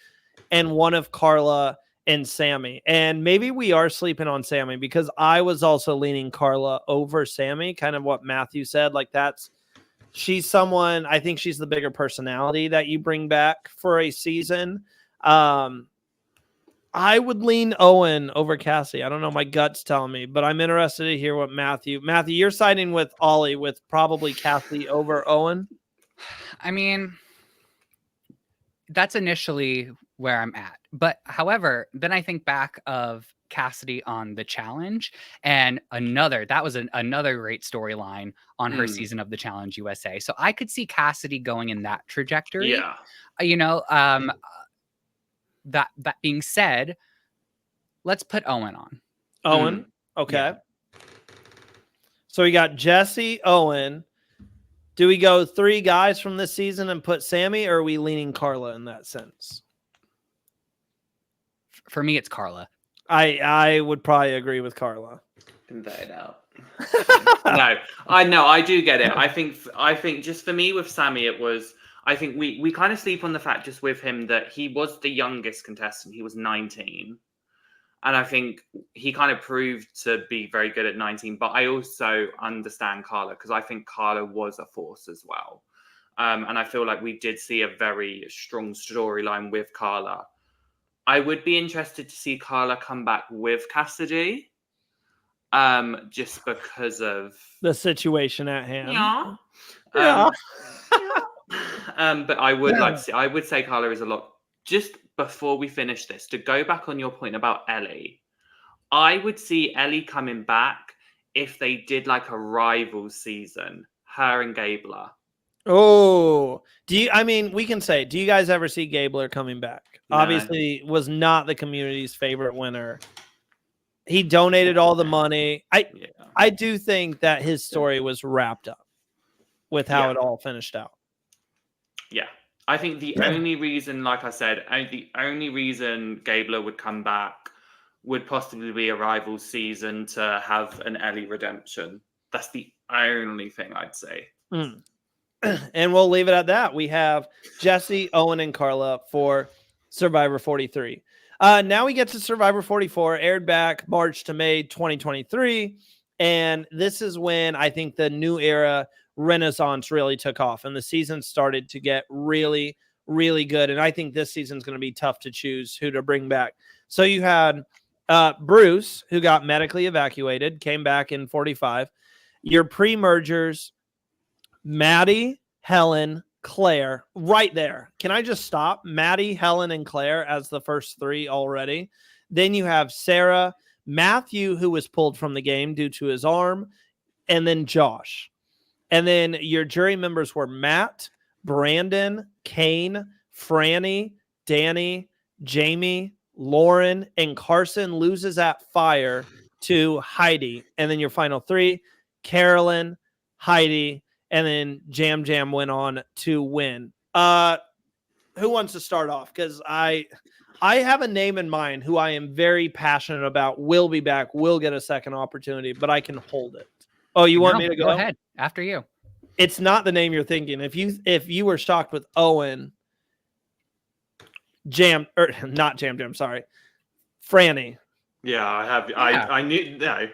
and one of Carla and Sammy. And maybe we are sleeping on Sammy because I was also leaning Carla over Sammy, kind of what Matthew said. Like she's someone, I think she's the bigger personality that you bring back for a season. I would lean Owen over Cassie. I don't know. My gut's telling me, but I'm interested to hear what Matthew, you're siding with Ollie with probably Cassie over Owen. I mean, that's initially where I'm at. But however, then I think back of Cassidy on the challenge and that was another great storyline on her season of the Challenge USA. So I could see Cassidy going in that trajectory. Yeah. You know, that being said, let's put Owen on. Owen. Okay. Yeah. So we got Jesse, Owen. Do we go 3 guys from this season and put Sammy, or are we leaning Carla in that sense? For me, it's Carla. I would probably agree with Carla. Convert it out. No, I do get it. I think just for me with Sammy, it was. I think we kind of sleep on the fact just with him that he was the youngest contestant. He was 19. And I think he kind of proved to be very good at 19. But I also understand Carla because I think Carla was a force as well. And I feel like we did see a very strong storyline with Carla. I would be interested to see Carla come back with Cassidy. Just because of the situation at hand. Yeah. Yeah. But I would say Carla is a lot. Just before we finish this, to go back on your point about Ellie, I would see Ellie coming back if they did like a rival season, her and Gabler. Oh, we can say, do you guys ever see Gabler coming back? No. Obviously was not the community's favorite winner. He donated all the money. I do think that his story was wrapped up with how it all finished out. Yeah. I think the only reason, like I said, the only reason Gabler would come back would possibly be a rival season to have an Ellie redemption. That's the only thing I'd say. And we'll leave it at that. We have Jesse, Owen, and Carla for Survivor 43. Now we get to Survivor 44, aired back March to May 2023. And this is when I think the new era renaissance really took off and the season started to get really, really good. And I think this season's going to be tough to choose who to bring back. So you had Bruce, who got medically evacuated, came back in 45. Your pre-mergers, Maddie, Helen, Claire, right there. Can I just stop? Maddie, Helen, and Claire as the first three already. Then you have Sarah, Matthew, who was pulled from the game due to his arm, and then Josh. And then your jury members were Matt, Brandon, Kane, Franny, Danny, Jamie, Lauren, and Carson loses at fire to Heidi. And then your final three, Carolyn, Heidi, and then Jam Jam went on to win. Who wants to start off? Because I have a name in mind who I am very passionate about, will be back, will get a second opportunity, but I can hold it. Oh, you want me to go? Go ahead. After you. It's not the name you're thinking. If you were shocked with Owen, not Jam Jam, sorry. Franny. Yeah, I have. Yeah. I knew. No.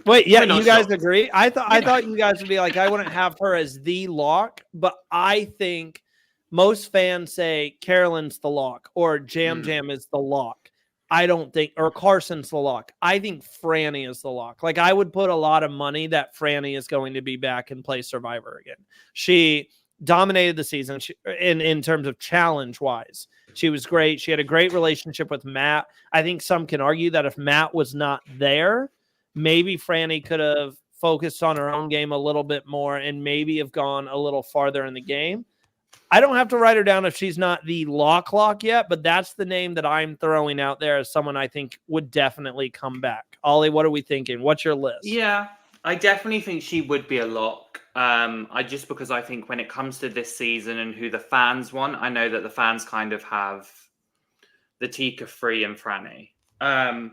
Wait, yeah, you guys agree? I thought you guys would be like, I wouldn't have her as the lock, but I think most fans say Carolyn's the lock or Jam Jam is the lock. I don't think, or Carson's the lock. I think Franny is the lock. Like, I would put a lot of money that Franny is going to be back and play Survivor again. She dominated the season in terms of challenge-wise. She was great. She had a great relationship with Matt. I think some can argue that if Matt was not there, maybe Franny could have focused on her own game a little bit more and maybe have gone a little farther in the game. I don't have to write her down if she's not the lock yet, but that's the name that I'm throwing out there as someone I think would definitely come back. Ollie, what are we thinking? What's your list? Yeah, I definitely think she would be a lock. Because I think when it comes to this season and who the fans want, I know that the fans kind of have the Tika, Free, and Franny. I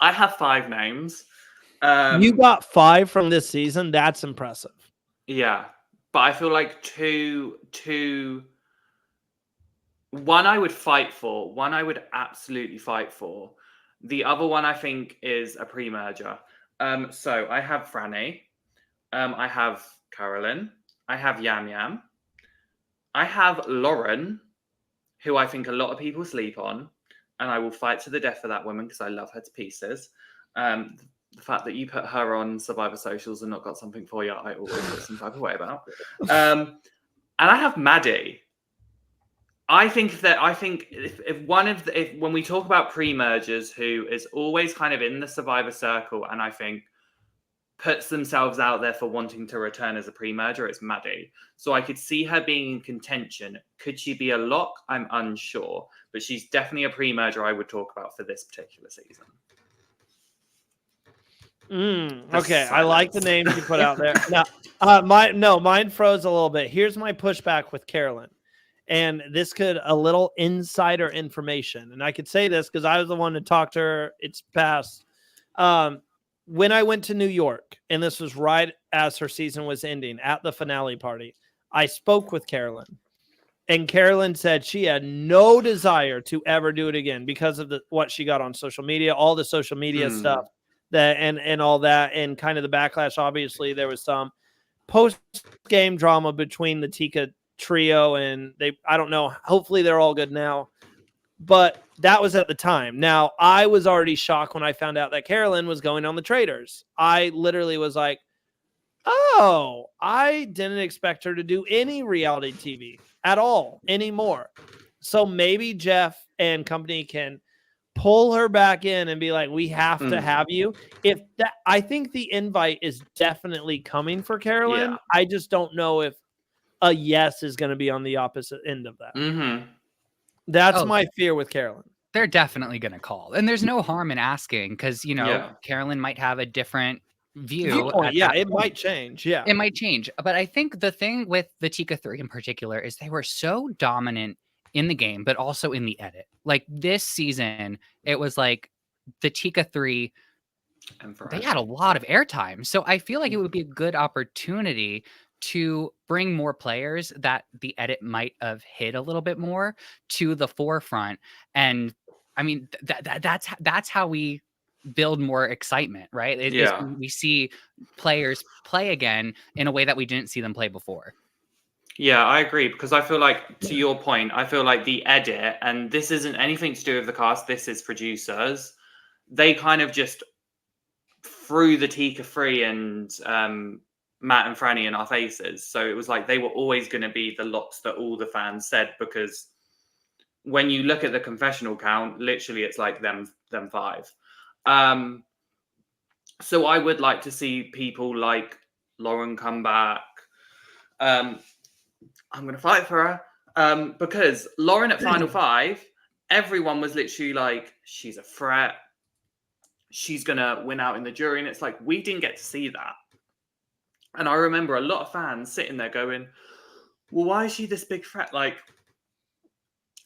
have 5 names. You got 5 from this season. That's impressive. Yeah. But I feel like one I would fight for. One I would absolutely fight for. The other one I think is a pre-merger. So I have Franny. I have Carolyn. I have Yam Yam. I have Lauren, who I think a lot of people sleep on. And I will fight to the death for that woman because I love her to pieces. The fact that you put her on Survivor Socials and not got something for you, I always feel some type of way about. And I have Maddie. I think if when we talk about pre-mergers, who is always kind of in the Survivor circle, and I think puts themselves out there for wanting to return as a pre-merger, it's Maddie. So I could see her being in contention. Could she be a lock? I'm unsure, but she's definitely a pre-merger I would talk about for this particular season. Okay, I like the names you put out there. Mine froze a little bit. Here's my pushback with Carolyn, and this could a little insider information, and I could say this because I was the one to talk to her. It's past. when I went to New York, and this was right as her season was ending at the finale party, I spoke with Carolyn. And Carolyn said she had no desire to ever do it again because of what she got on social media, all the social media stuff and all that, and kind of the backlash. Obviously, there was some post-game drama between the Tika trio, and I don't know. Hopefully, they're all good now. But that was at the time. Now, I was already shocked when I found out that Carolyn was going on the Traitors. I literally was like, oh, I didn't expect her to do any reality TV at all anymore. So maybe Jeff and company can pull her back in and be like, we have to have you. If that, I think the invite is definitely coming for Carolyn. Yeah. I just don't know if a yes is going to be on the opposite end of that. Mm-hmm. That's my fear with Carolyn. They're definitely going to call, and there's no harm in asking because, you know, Yeah. Carolyn might have a different view. Viewpoint, yeah, it might change. Yeah, it might change. But I think the thing with the Tika 3 in particular is they were so dominant in the game, but also in the edit. Like this season, it was like the Tika 3, they had a lot of airtime. So I feel like it would be a good opportunity to bring more players that the edit might have hit a little bit more to the forefront. And I mean, that's how we build more excitement, right? We see players play again in a way that we didn't see them play before. Yeah, I agree, because I feel like, to your point, I feel like the edit, and this isn't anything to do with the cast, this is producers, they kind of just threw the Tika 3 and Matt and Franny in our faces. So it was like they were always going to be the lots that all the fans said, because when you look at the confessional count, literally it's like them 5. So I would like to see people like Lauren come back. I'm going to fight for her because Lauren at Final 5, everyone was literally like, she's a threat. She's going to win out in the jury. And it's like, we didn't get to see that. And I remember a lot of fans sitting there going, well, why is she this big threat? Like,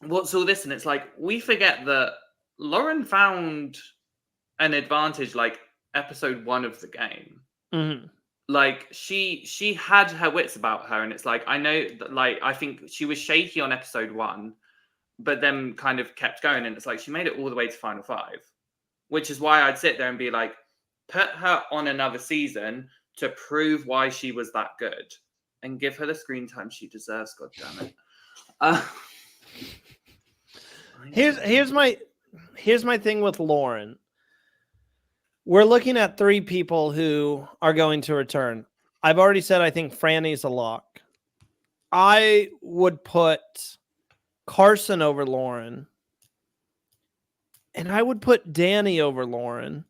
what's all this? And it's like, we forget that Lauren found an advantage like episode 1 of the game. Mm-hmm. Like she had her wits about her, and it's like, I know that, like, I think she was shaky on episode 1, but then kind of kept going, and it's like she made it all the way to Final 5, which is why I'd sit there and be like, put her on another season to prove why she was that good, and give her the screen time she deserves. God damn it. Here's my thing with Lauren. We're looking at 3 people who are going to return. I've already said I think Franny's a lock. I would put Carson over Lauren. And I would put Danny over Lauren.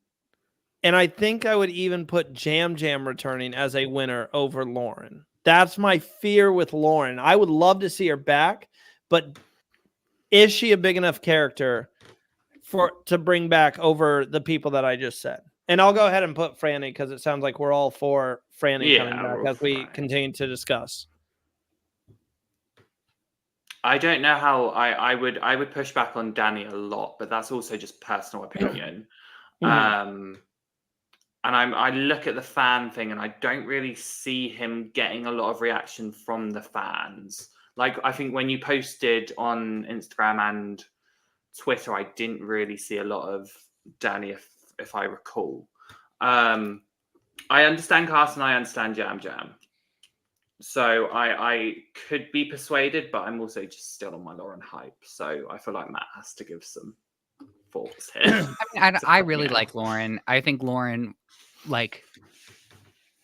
And I think I would even put Jam Jam returning as a winner over Lauren. That's my fear with Lauren. I would love to see her back, but is she a big enough character to bring back over the people that I just said? And I'll go ahead and put Franny, because it sounds like we're all for Franny coming back as we continue to discuss. I don't know how I would push back on Danny a lot, but that's also just personal opinion. And I look at the fan thing, and I don't really see him getting a lot of reaction from the fans. Like, I think when you posted on Instagram and Twitter, I didn't really see a lot of Danny, if I recall. I understand Carson, I understand Jam Jam. So I could be persuaded, but I'm also just still on my Lauren hype. So I feel like Matt has to give some thoughts here. I really like Lauren. I think Lauren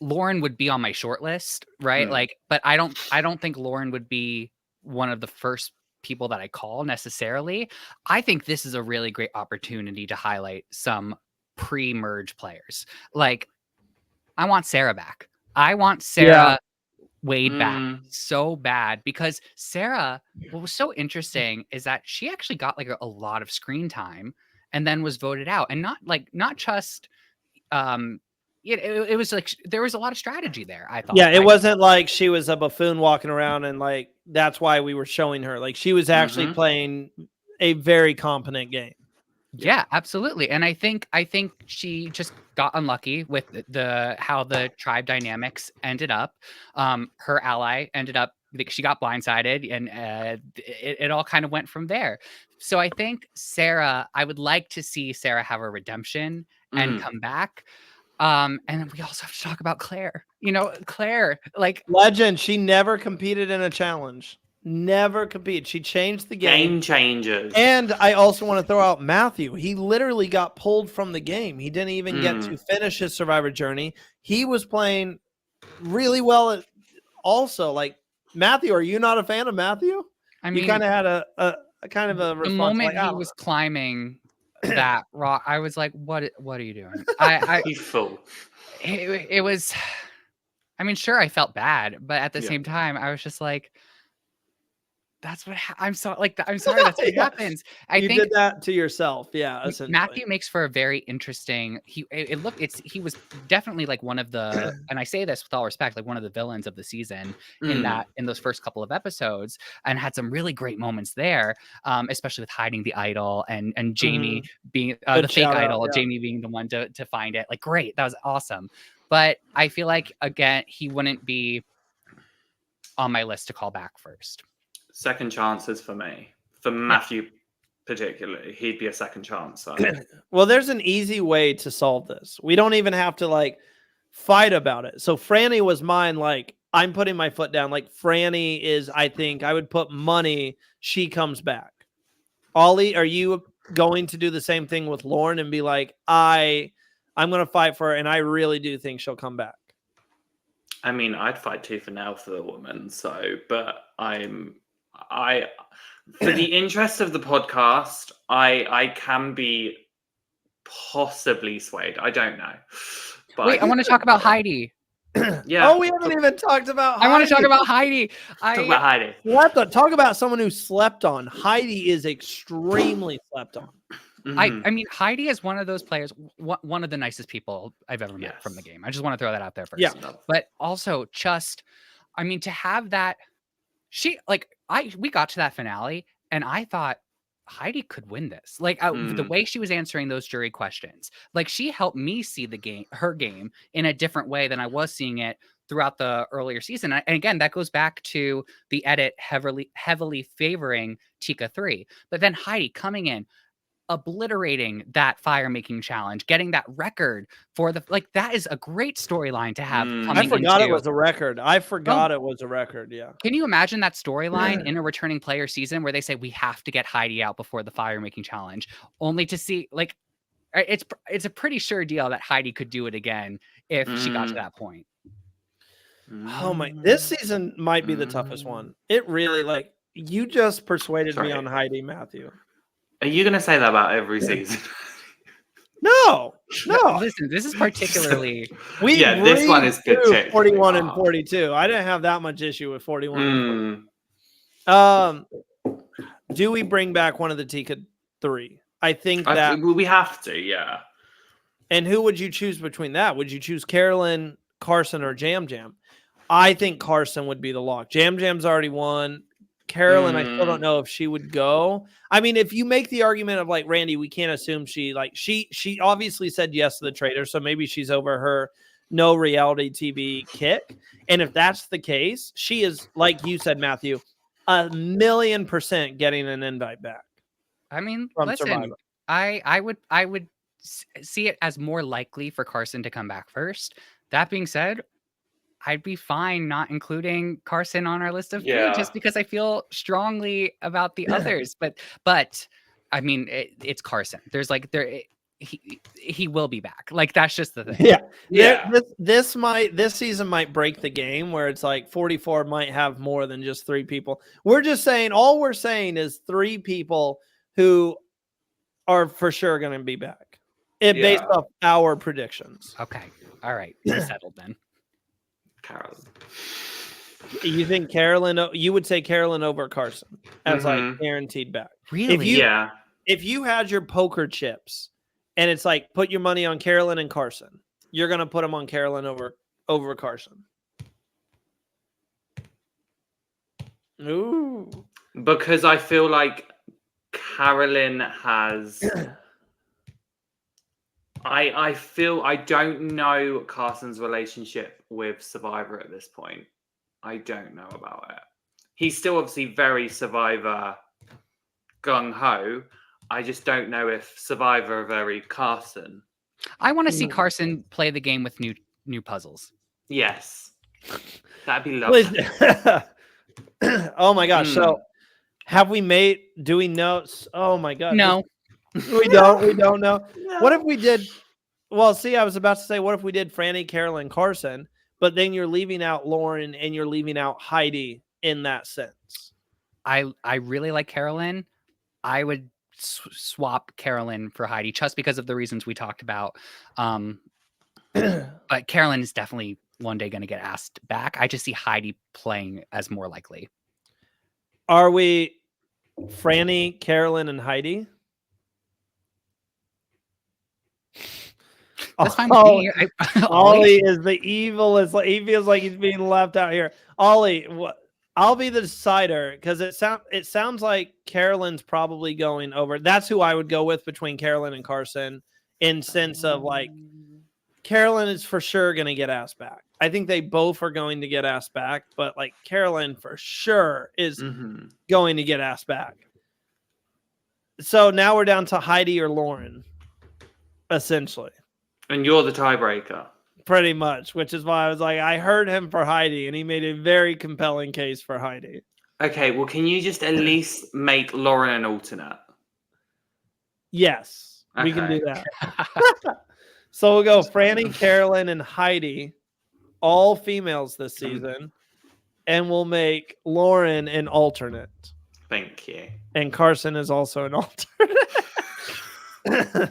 would be on my short list, right? But I don't think Lauren would be one of the first people that I call necessarily. I think this is a really great opportunity to highlight some pre-merge players. Like, I want Sarah back. I want Sarah Wade back so bad, because Sarah, what was so interesting is that she actually got like a lot of screen time and then was voted out, and not just it was like there was a lot of strategy there, I thought. Yeah, it wasn't like she was a buffoon walking around and like that's why we were showing her. Like, she was actually playing a very competent game. Yeah, absolutely. And I think she just got unlucky with how the tribe dynamics ended up. Her ally ended up like, she got blindsided, and it all kind of went from there. So I think Sarah, I would like to see Sarah have a redemption and Mm. come back. And then we also have to talk about Claire. Claire, like Legend. She never competed in a challenge. Never competed. She changed the game. Game changers. And I also want to throw out Matthew. He literally got pulled from the game. He didn't even get to finish his Survivor journey. He was playing really well. Also, like Matthew, are you not a fan of Matthew? I mean, you kind of had a kind of a response. the moment like, he was climbing that rock, I was like, "What are you doing?" I He's full. it was. I mean, sure, I felt bad, but at the Yeah. same time, I was just like, "That's what I'm so like. I'm sorry, that's what Yeah. happens." I you think did that to yourself, yeah. Essentially. Matthew makes for a very interesting. He was definitely like one of the, and I say this with all respect, like one of the villains of the season in those first couple of episodes, and had some really great moments there, especially with hiding the idol and Jamie being Good the fake shout out, idol, yeah. Jamie being the one to find it. Like, great, that was awesome. But I feel like again, he wouldn't be on my list to call back first. Second chances for me. For Matthew particularly, he'd be a second chance. So. Well, there's an easy way to solve this. We don't even have to like fight about it. So Franny was mine. Like, I'm putting my foot down. Like, Franny is, I think I would put money she comes back. Ollie, are you going to do the same thing with Lauren and be like, I'm going to fight for her, and I really do think she'll come back? I mean, I'd fight tooth and nail for the woman. So, but for the interest of the podcast, I can be possibly swayed. I don't know. But Wait, I want to talk about Heidi. Yeah. Oh, we haven't even talked about I want to talk Heidi. about Heidi. Talk about Heidi. Talk about someone who slept on. Heidi is extremely slept on. I mean, Heidi is one of those players, one of the nicest people I've ever met from the game. I just want to throw that out there first. Yeah. But also just, I mean, to have that, we got to that finale and I thought Heidi could win this. Like the way she was answering those jury questions, like she helped me see her game in a different way than I was seeing it throughout the earlier season. And again, that goes back to the edit heavily favoring Tika 3. But then Heidi coming in, obliterating that fire making challenge, getting that record for that is a great storyline to have. I forgot it was a record. It was a record. Yeah. Can you imagine that storyline in a returning player season where they say we have to get Heidi out before the fire making challenge, only to see like it's a pretty sure deal that Heidi could do it again if she got to that point. Oh my! This season might be the toughest one. It really you just persuaded me on Heidi, Matthew. Are you going to say that about every season? No. Listen, this is particularly. This one is good. 41 and 42. I didn't have that much issue with 41. And 42. Do we bring back one of the Tika 3? I think that we have to. Yeah. And who would you choose between that? Would you choose Carolyn, Carson, or Jam Jam? I think Carson would be the lock. Jam Jam's already won. Carolyn, I still don't know if she would go. I mean, if you make the argument of like Randy, we can't assume she obviously said yes to the traitor, so maybe she's over her no reality TV kick. And if that's the case, she is, like you said, Matthew, 1,000,000% getting an invite back. I mean, from listen, Survivor. I would see it as more likely for Carson to come back first. That being said, I'd be fine not including Carson on our list of three just because I feel strongly about the others. But I mean, it's Carson. There's he will be back. Like that's just the thing. Yeah. This season might break the game where it's like 44 might have more than just 3 people. All we're saying is 3 people who are for sure going to be back. Based off our predictions. Okay. All right. We're settled then. Carolyn. You think Carolyn? You would say Carolyn over Carson as like guaranteed back. Really? If you had your poker chips and it's like put your money on Carolyn and Carson, you're gonna put them on Carolyn over Carson. Ooh. Because I feel like Carolyn has I feel I don't know Carson's relationship with Survivor at this point. I don't know about it. He's still obviously very Survivor gung ho. I just don't know if Survivor are very Carson. I want to see Mm. Carson play the game with new puzzles. Yes, that'd be lovely. Please. Oh my gosh. Mm. So have we made, do we know? Oh my God. No, We don't know. What if we did? Well, see, I was about to say, what if we did Franny, Carolyn, Carson, but then you're leaving out Lauren and you're leaving out Heidi in that sense. I really like Carolyn. I would swap Carolyn for Heidi just because of the reasons we talked about. But Carolyn is definitely one day going to get asked back. I just see Heidi playing as more likely. Are we Franny, Carolyn, and Heidi? That's fine with me. Ollie is the evilest. He feels like he's being left out here. Ollie, I'll be the decider because it sounds like Carolyn's probably going over. That's who I would go with between Carolyn and Carson, in sense of like Carolyn is for sure going to get asked back. I think they both are going to get asked back, but like Carolyn for sure is going to get asked back. So now we're down to Heidi or Lauren, essentially. And you're the tiebreaker. Pretty much, which is why I was like, I heard him for Heidi, and he made a very compelling case for Heidi. Okay, well, can you just at least make Lauren an alternate? Yes, we can do that. So we'll go Franny, Carolyn, and Heidi, all females this season, and we'll make Lauren an alternate. Thank you. And Carson is also an alternate.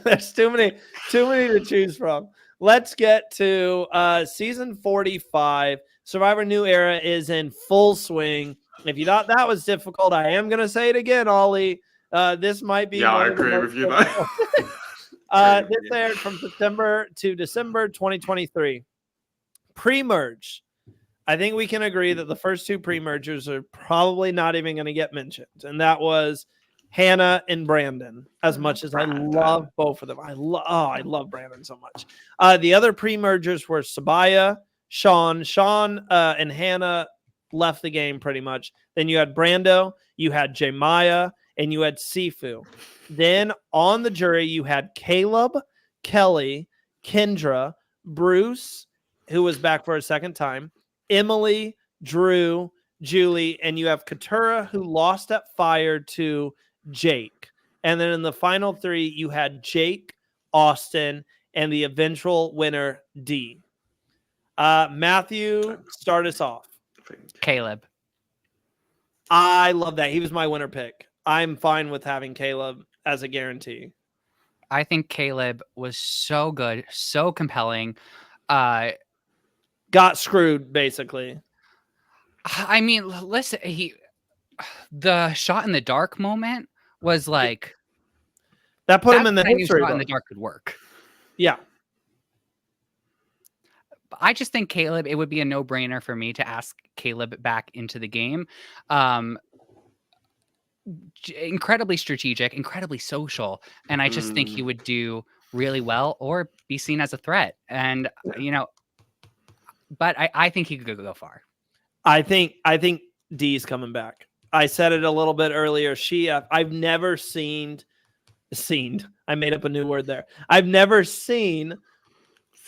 There's too many to choose from. Let's get to season 45. Survivor New Era is in full swing. If you thought that was difficult, I am going to say it again, Ollie. This might be. Yeah, I agree with you, though. This aired from September to December 2023. Pre-merge. I think we can agree that the first two pre-mergers are probably not even going to get mentioned. And that was Hannah and Brandon, as much as I love both of them. I love Brandon so much. The other pre-mergers were Sabaya, Sean and Hannah left the game pretty much. Then you had Brando, you had Jemaya, and you had Sifu. Then on the jury, you had Caleb, Kelly, Kendra, Bruce, who was back for a second time, Emily, Drew, Julie, and you have Katura, who lost at fire to Jake. And then in the final three, you had Jake, Austin, and the eventual winner, D. Matthew, start us off. Caleb. I love that. He was my winner pick. I'm fine with having Caleb as a guarantee. I think Caleb was so good, so compelling. Got screwed, basically. I mean, listen, the shot in the dark moment was like that put him in the history. Shot in the dark could work. Yeah. I just think Caleb, it would be a no-brainer for me to ask Caleb back into the game. Incredibly strategic, incredibly social, and I just think he would do really well or be seen as a threat. And but I think he could go far. I think Dee's coming back. I said it a little bit earlier. I've never seen. I made up a new word there. I've never seen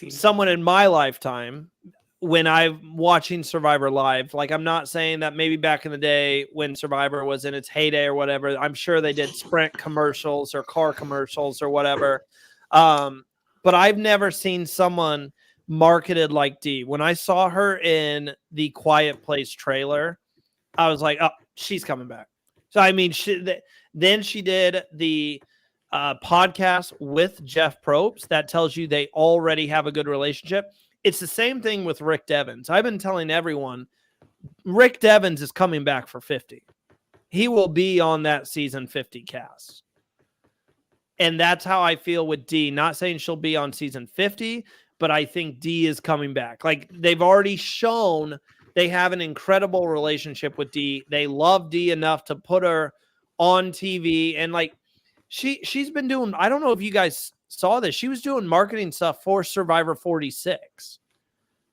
someone in my lifetime when I'm watching Survivor live. Like, I'm not saying that maybe back in the day when Survivor was in its heyday or whatever, I'm sure they did Sprint commercials or car commercials or whatever. But I've never seen someone marketed like Dee. When I saw her in the Quiet Place trailer, I was like, oh, she's coming back. So, I mean, then she did the podcast with Jeff Probst. That tells you they already have a good relationship. It's the same thing with Rick Devens. I've been telling everyone, Rick Devens is coming back for 50. He will be on that season 50 cast. And that's how I feel with Dee. Not saying she'll be on season 50, but I think Dee is coming back. Like, they've already shown they have an incredible relationship with Dee. They love Dee enough to put her on TV. And like, she's been doing, I don't know if you guys saw this. She was doing marketing stuff for Survivor 46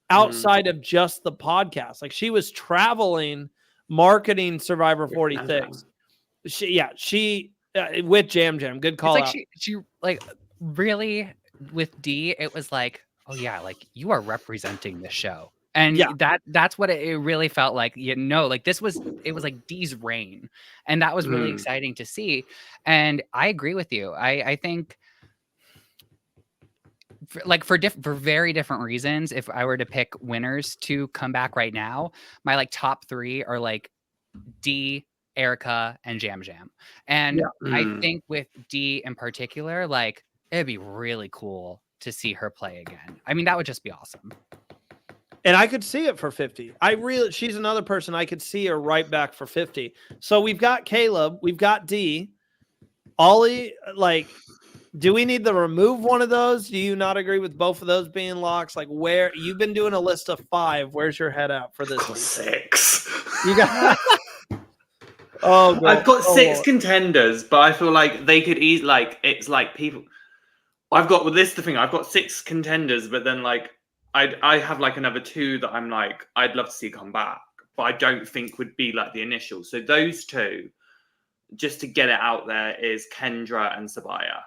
outside of just the podcast. Like she was traveling, marketing Survivor 46. She with Jam Jam. Good call It's out. like she like really with D, it was like, oh yeah, like you are representing the show. And that's what it really felt like. Like it was like D's reign. And that was really exciting to see. And I agree with you. I think for very different reasons, if I were to pick winners to come back right now, my like top 3 are like D, Erica, and Jam Jam. And I think with D in particular, like it'd be really cool to see her play again. I mean, that would just be awesome. And I could see it for 50. She's another person I could see her right back for 50. So we've got Caleb, we've got D. Ollie, like, do we need to remove one of those? Do you not agree with both of those being locks? Like, where you've been doing a list of 5. Where's your head at for this week? 6. You got Oh, I've got 6 contenders, but I feel like they could easily, like, it's like people. This is the thing. I've got 6 contenders, but then like I have like another 2 that I'm like I'd love to see come back, but I don't think would be like the initial. So those 2, just to get it out there, is Kendra and Sabaya.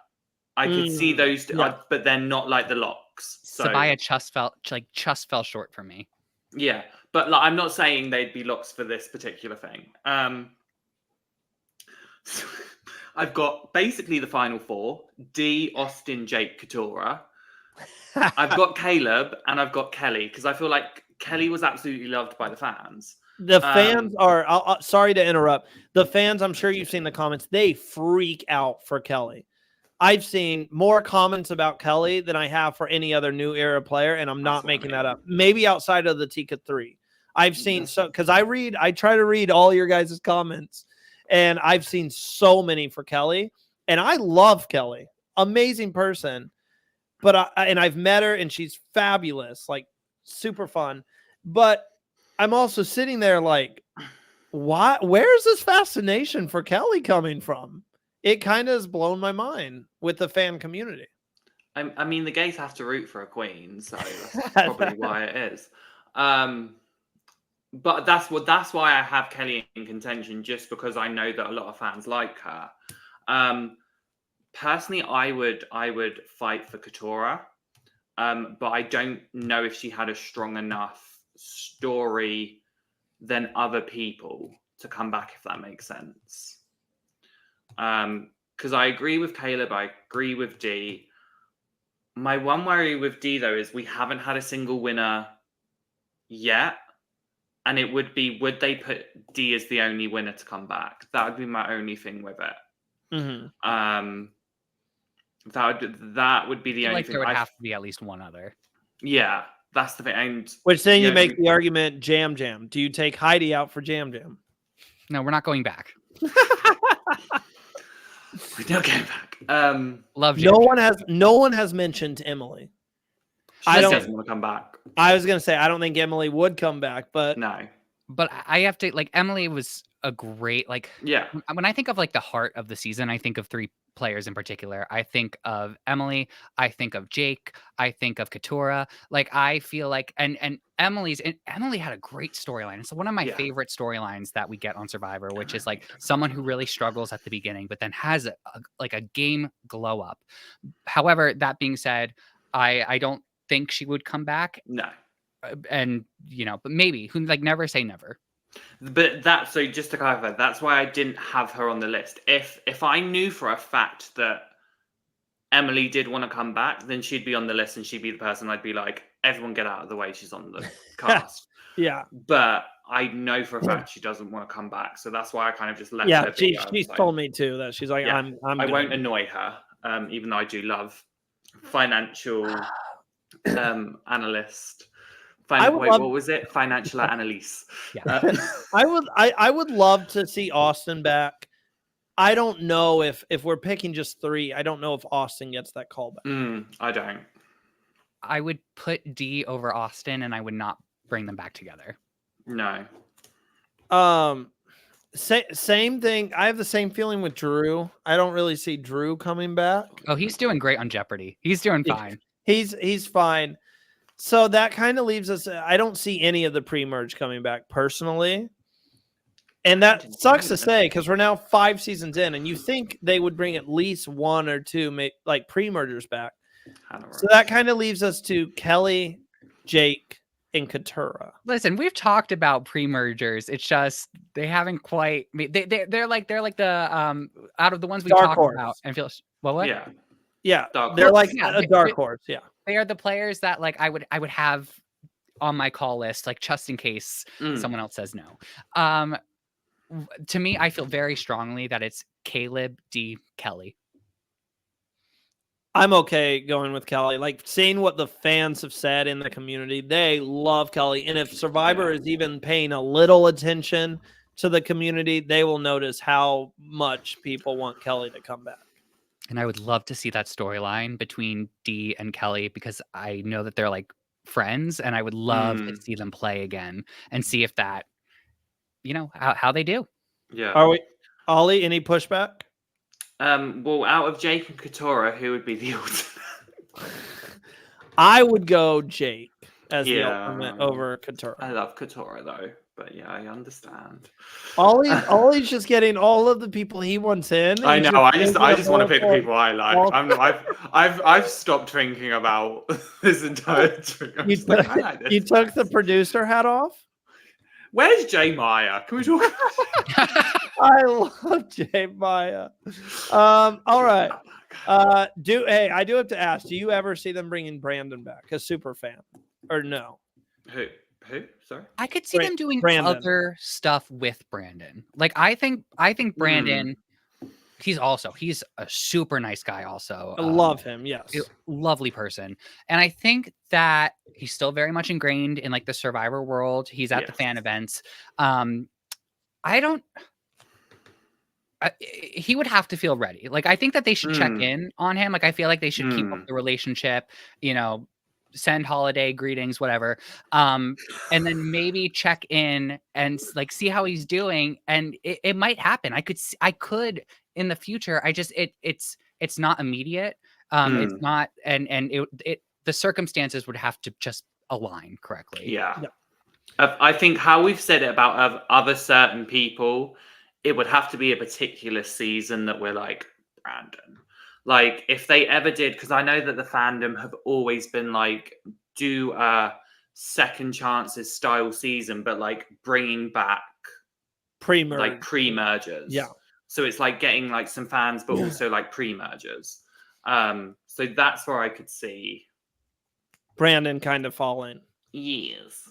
I could see those, but they're not like the locks. So Sabaya just fell short for me. Yeah, but like, I'm not saying they'd be locks for this particular thing. I've got basically the final 4: D, Austin, Jake, Katurah. I've got Caleb and I've got Kelly, because I feel like Kelly was absolutely loved by the fans. The fans are sorry to interrupt. The fans, I'm sure you've seen the comments, they freak out for Kelly. I've seen more comments about Kelly than I have for any other new era player, and I'm not making that up. Maybe outside of the Tika 3. I've seen because I try to read all your guys' comments, and I've seen so many for Kelly, and I love Kelly. Amazing person. But I've met her and she's fabulous, like super fun. But I'm also sitting there like, where's this fascination for Kelly coming from? It kind of has blown my mind with the fan community. I mean, the gays have to root for a queen, so that's probably why it is. But that's why I have Kelly in contention, just because I know that a lot of fans like her. Personally, I would fight for Katurah, but I don't know if she had a strong enough story than other people to come back, if that makes sense. Because I agree with Caleb, I agree with D. My one worry with D, though, is we haven't had a single winner yet. And it would they put D as the only winner to come back? That would be my only thing with it. Mm-hmm. That would be the only thing. There would have to be at least one other. Yeah, that's the thing. And which then you make the argument Jam Jam. Do you take Heidi out for Jam Jam? No, we're not going back. We're not going back. Love Jam Jam. No one has mentioned Emily. She doesn't want to come back. I was gonna say I don't think Emily would come back, but no. But I have to, like, Emily was a great, like, yeah. When I think of like the heart of the season, I think of 3 players in particular. I think of Emily, I think of Jake, I think of Katurah. Like, I feel like and Emily had a great storyline. It's one of my favorite storylines that we get on Survivor, which is like someone who really struggles at the beginning, but then has a game glow up. However, that being said, I don't think she would come back. No. And but maybe, who, like, never say never. But so just to clarify, that's why I didn't have her on the list. If I knew for a fact that Emily did want to come back, then she'd be on the list and she'd be the person I'd be like, everyone get out of the way, she's on the cast. Yeah. But I know for a fact she doesn't want to come back, so that's why I kind of just let her be. She's told me too that she's like, I won't annoy her, even though I do love financial analyst. What was it? Financial analyst. Yeah. I would love to see Austin back. I don't know if we're picking just 3. I don't know if Austin gets that call back. I don't. I would put D over Austin, and I would not bring them back together. No. Same thing. I have the same feeling with Drew. I don't really see Drew coming back. Oh, he's doing great on Jeopardy. He's doing Yeah. fine. He's fine. So that kind of leaves us. I don't see any of the pre-merge coming back personally. And that sucks to say because we're now 5 seasons in, and you think they would bring at least 1 or 2 like pre-mergers back. So that kind of leaves us to Kelly, Jake, and Katurah. Listen, we've talked about pre-mergers. It's just they haven't quite. They're like the out of the ones we Dark talked horse. about and feel what? Yeah, Dark they're horse. like Yeah, a dark horse. Yeah, they are the players that like I would have on my call list, like just in case someone else says no. To me, I feel very strongly that it's Caleb, D, Kelly. I'm okay going with Kelly. Like seeing what the fans have said in the community, they love Kelly. And if Survivor is even paying a little attention to the community, they will notice how much people want Kelly to come back. And I would love to see that storyline between Dee and Kelly because I know that they're like friends, and I would love to see them play again and see if that, how they do. Yeah. Are we, Ollie? Any pushback? Well, out of Jake and Katurah, who would be the alternate? I would go Jake as the Yeah. ultimate over Katurah. I love Katurah though, but yeah, I understand. Ollie's just getting all of the people he wants in. I He's know. I thinking just of want to pick the all- people I like. all- I've stopped thinking about this entire trick. I'm You just like, took, I like this you took the person. producer hat off. Where's Jay Meyer? Can we talk? I love Jay Maya. All right. I do have to ask, do you ever see them bringing Brandon back? A super fan or no? Who? Sorry. I could see them doing Brandon. other stuff with Brandon. Like I think Brandon, he's a super nice guy also. I love him. Yes. Lovely person. And I think that he's still very much ingrained in like the Survivor world. He's at the fan events. He would have to feel ready. Like I think that they should check in on him. Like I feel like they should keep up the relationship, send holiday greetings, whatever. And then maybe check in and like see how he's doing. And it might happen. I could in the future. It's not immediate. It's not, and the circumstances would have to just align correctly. Yeah. I think how we've said it about other certain people, it would have to be a particular season that we're like, Brandon. Like if they ever did, because I know that the fandom have always been like, do a second chances style season, but like bringing back pre-mergers. Yeah. So it's like getting like some fans, but also like pre-mergers. So that's where I could see Brandon kind of fall in. Yes.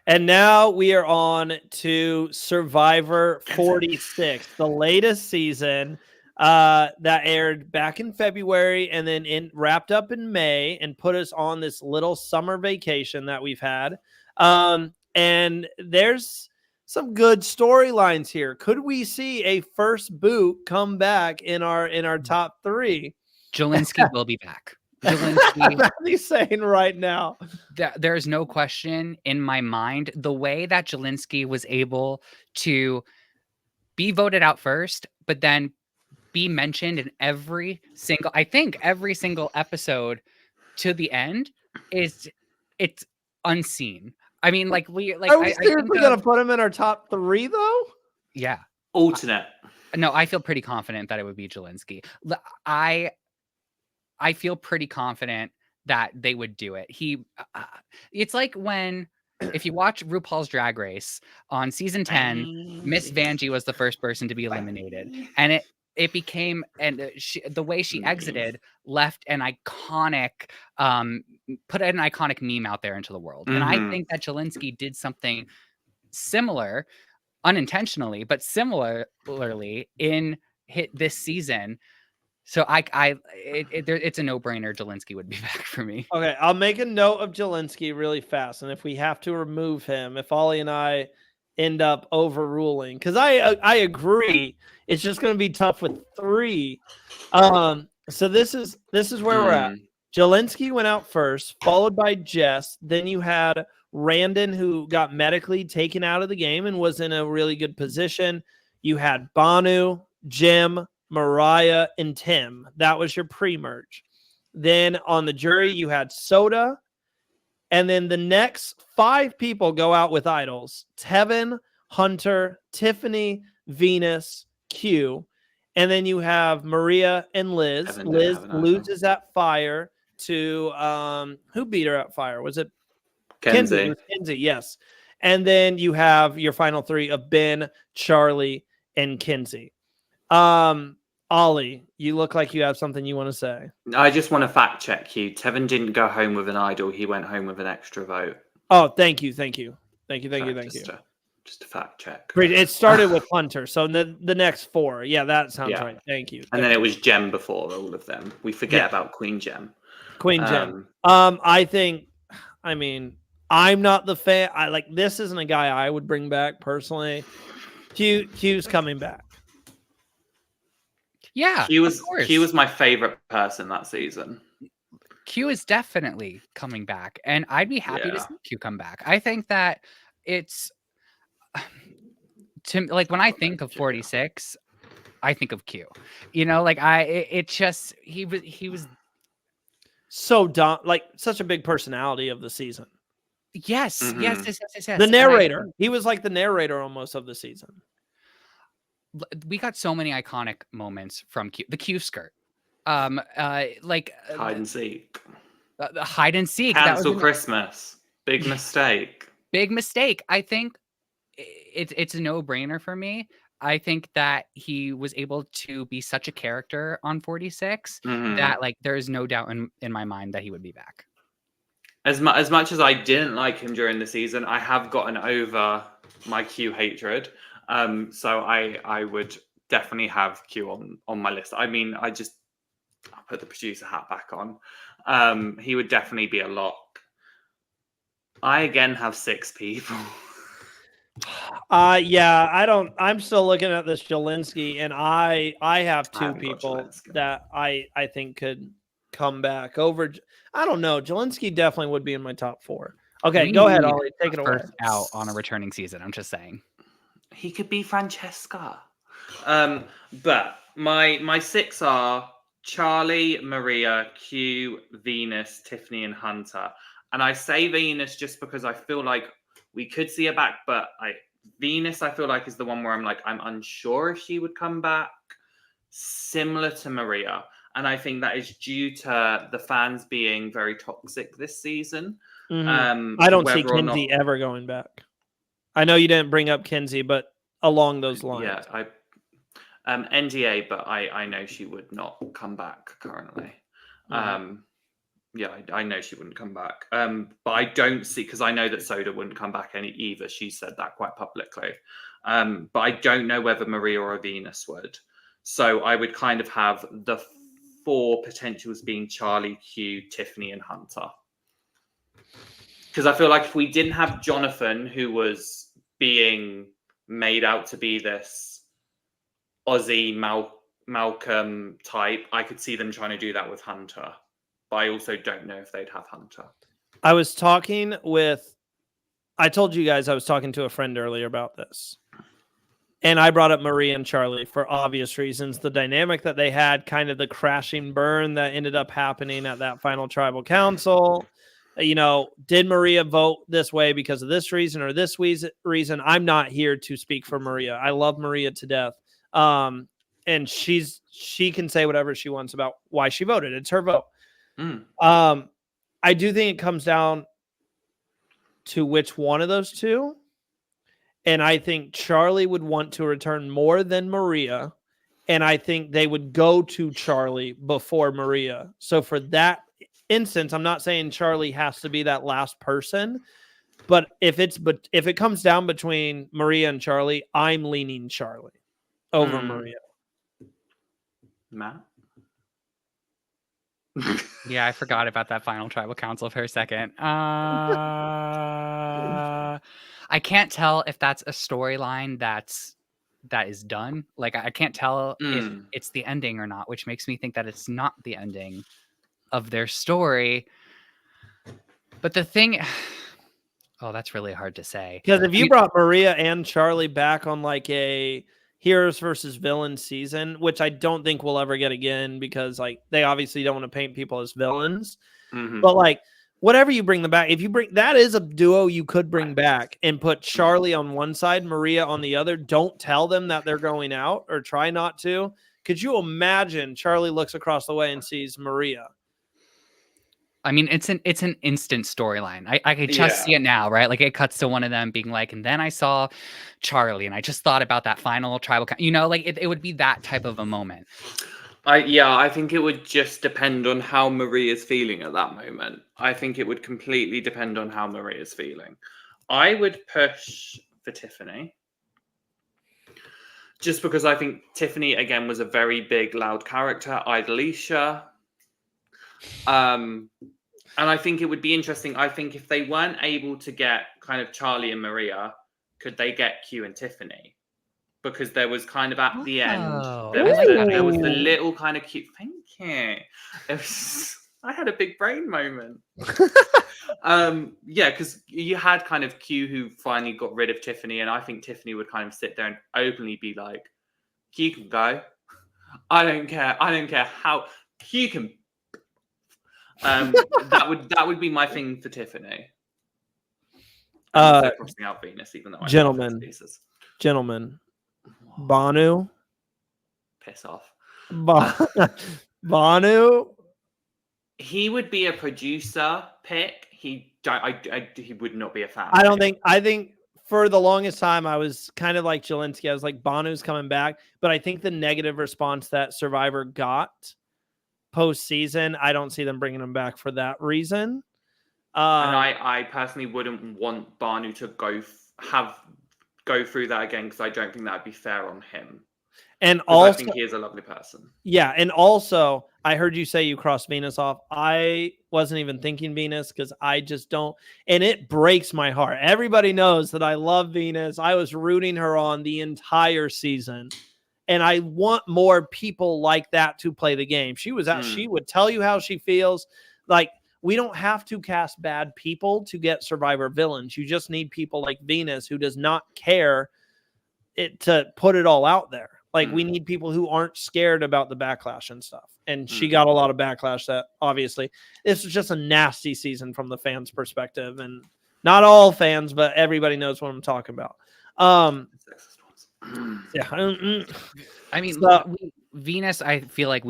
And now we are on to Survivor 46, the latest season that aired back in February and then wrapped up in May and put us on this little summer vacation that we've had. And there's some good storylines here. Could we see a first boot come back in our top 3? Jelinski will be back. Jelinski, What are you saying right now? there is no question in my mind the way that Jelinski was able to be voted out first, but then be mentioned in every single episode to the end it's unseen. I mean, like Are we seriously gonna put him in our top 3 though? Yeah. Alternate. No, I feel pretty confident that it would be Jelinski. I feel pretty confident that they would do it. It's like if you watch RuPaul's Drag Race on season 10, Miss Vanjie was the first person to be eliminated, and it became, and the way she exited left an iconic, put an iconic meme out there into the world. And I think that Jelinski did something similar, unintentionally, but similarly in this season. So it's a no-brainer. Jelinski would be back for me. Okay, I'll make a note of Jelinski really fast, and if we have to remove him, if Ollie and I end up overruling, because I agree, it's just going to be tough with 3. So this is where we're at. Jelinski went out first, followed by Jess. Then you had Randon, who got medically taken out of the game and was in a really good position. You had Banu, Jim, Mariah, and Tim. That was your pre-merge. Then on the jury, you had Soda. And then the next 5 people go out with idols: Tevin, Hunter, Tiffany, Venus, Q. And then you have Maria and Liz. Tevin didn't Liz have an idol. loses at Fire to who beat her at Fire? Was it Kenzie. It was Kenzie, yes. And then you have your final 3 of Ben, Charlie, and Kenzie. Ollie, you look like you have something you want to say. I just want to fact check you. Tevin didn't go home with an idol. He went home with an extra vote. Oh, thank you. Just a fact check. Great. It started with Hunter, so the next 4. Yeah, that sounds Yeah. right. Thank you. And then it was Gem before all of them. We forget about Queen Gem. Queen Gem. I mean, I'm not the fan. This isn't a guy I would bring back personally. Q's coming back. Yeah, He of course. was my favorite person that season. Q is definitely coming back, and I'd be happy to Yeah. see Q come back. I think that it's when I think of 46, I think of Q. He was So such a big personality of the season. yes. The And narrator. He was like the narrator almost of the season. we got so many iconic moments from Q. The Q skirt, Hide and seek. the hide and seek. That was Cancel Christmas. Big mistake. big mistake. I think it's a no-brainer for me. I think that he was able to be such a character on 46 Mhm. that there is no doubt in my mind that he would be back. As much as I didn't like him during the season, I have gotten over my Q hatred. So I would definitely have Q on my list. I mean, I'll put the producer hat back on. He would definitely be a lock. I again have 6 people. I'm still looking at this Jelinski, and I have 2 haven't got people Jelinski. that I think could come back over. I don't know. Jelinski definitely would be in my top 4. Okay, We go ahead, need Ollie. Take it away. First out on a returning season. I'm just saying. He could be Francesca. But my 6 are Charlie, Maria, Q, Venus, Tiffany, and Hunter. And I say Venus just because I feel like we could see her back, but Venus, I feel like, is the one where I'm unsure if she would come back. Similar to Maria. And I think that is due to the fans being very toxic this season. Mhm. I don't see whether or Kenzie not- ever going back. I know you didn't bring up Kenzie, but along those lines. Yeah, NDA, but I know she would not come back currently. I know she wouldn't come back. But I don't see, because I know that Soda wouldn't come back either. She said that quite publicly. But I don't know whether Maria or Venus would. So I would kind of have the 4 potentials being Charlie, Q, Tiffany, and Hunter. Because I feel like if we didn't have Jonathan, who was being made out to be this Aussie Malcolm type, I could see them trying to do that with Hunter. But I also don't know if they'd have Hunter. I told you guys I was talking to a friend earlier about this. And I brought up Maria and Charlie for obvious reasons. The dynamic that they had, kind of the crashing burn that ended up happening at that final tribal council. Did Maria vote this way because of this reason or this reason? I'm not here to speak for Maria. I love Maria to death. And she can say whatever she wants about why she voted. It's her vote. I do think it comes down to which one of those 2. And I think Charlie would want to return more than Maria. And I think they would go to Charlie before Maria. So for that instance, I'm not saying Charlie has to be that last person. But if it comes down between Maria and Charlie, I'm leaning Charlie over Maria. Matt? Yeah, I forgot about that final tribal council for a second. I can't tell if that's a storyline that is done. I can't tell if it's the ending or not, which makes me think that it's not the ending. of their story. But the thing, oh, that's really hard to say. Because if you brought Maria and Charlie back on like a heroes versus villains season, which I don't think we'll ever get again, because like they obviously don't want to paint people as villains, but like whatever you bring them back, if you bring that is a duo you could bring back and put Charlie on one side, Maria on the other. Don't tell them that they're going out, or try not to. Could you imagine Charlie looks across the way and sees Maria? I mean, it's an instant storyline. I could just see it now, right? Like it cuts to one of them being like, and then I saw Charlie, and I just thought about that final tribal, like it would be that type of a moment. I think it would just depend on how Maria's feeling at that moment. I think it would completely depend on how Maria's feeling. I would push for Tiffany. Just because I think Tiffany, again, was a very big, loud character. Idolicia. And I think it would be interesting. I think if they weren't able to get kind of Charlie and Maria, could they get Q and Tiffany? Because there was kind of at the end, there was the little kind of cute. Thank you. I had a big brain moment. Because you had kind of Q who finally got rid of Tiffany, and I think Tiffany would kind of sit there and openly be like, "Q can go. I don't care. I don't care how Q can." That would be my thing for Tiffany. Crossing out Venus, even though I gentlemen. Banu, piss off. Banu, he would be a producer pick. He would not be a fan. I think for the longest time I was kind of like Jelinski. I was like, Banu's coming back, but I think the negative response that Survivor got postseason, I don't see them bringing him back for that reason. And I personally wouldn't want Banu to go through that again, because I don't think that would be fair on him. And also, I think he is a lovely person. Yeah, and also, I heard you say you crossed Venus off. I wasn't even thinking Venus, because I just don't, and it breaks my heart. Everybody knows that I love Venus. I was rooting her on the entire season, and I want more people like that to play the game. She was out. She would tell you how she feels. Like, we don't have to cast bad people to get Survivor villains. You just need people like Venus, who does not care to put it all out there. Like, we need people who aren't scared about the backlash and stuff. And she got a lot of backlash. That obviously this was just a nasty season from the fans' perspective, and not all fans, but everybody knows what I'm talking about. I mean, Venus, I feel like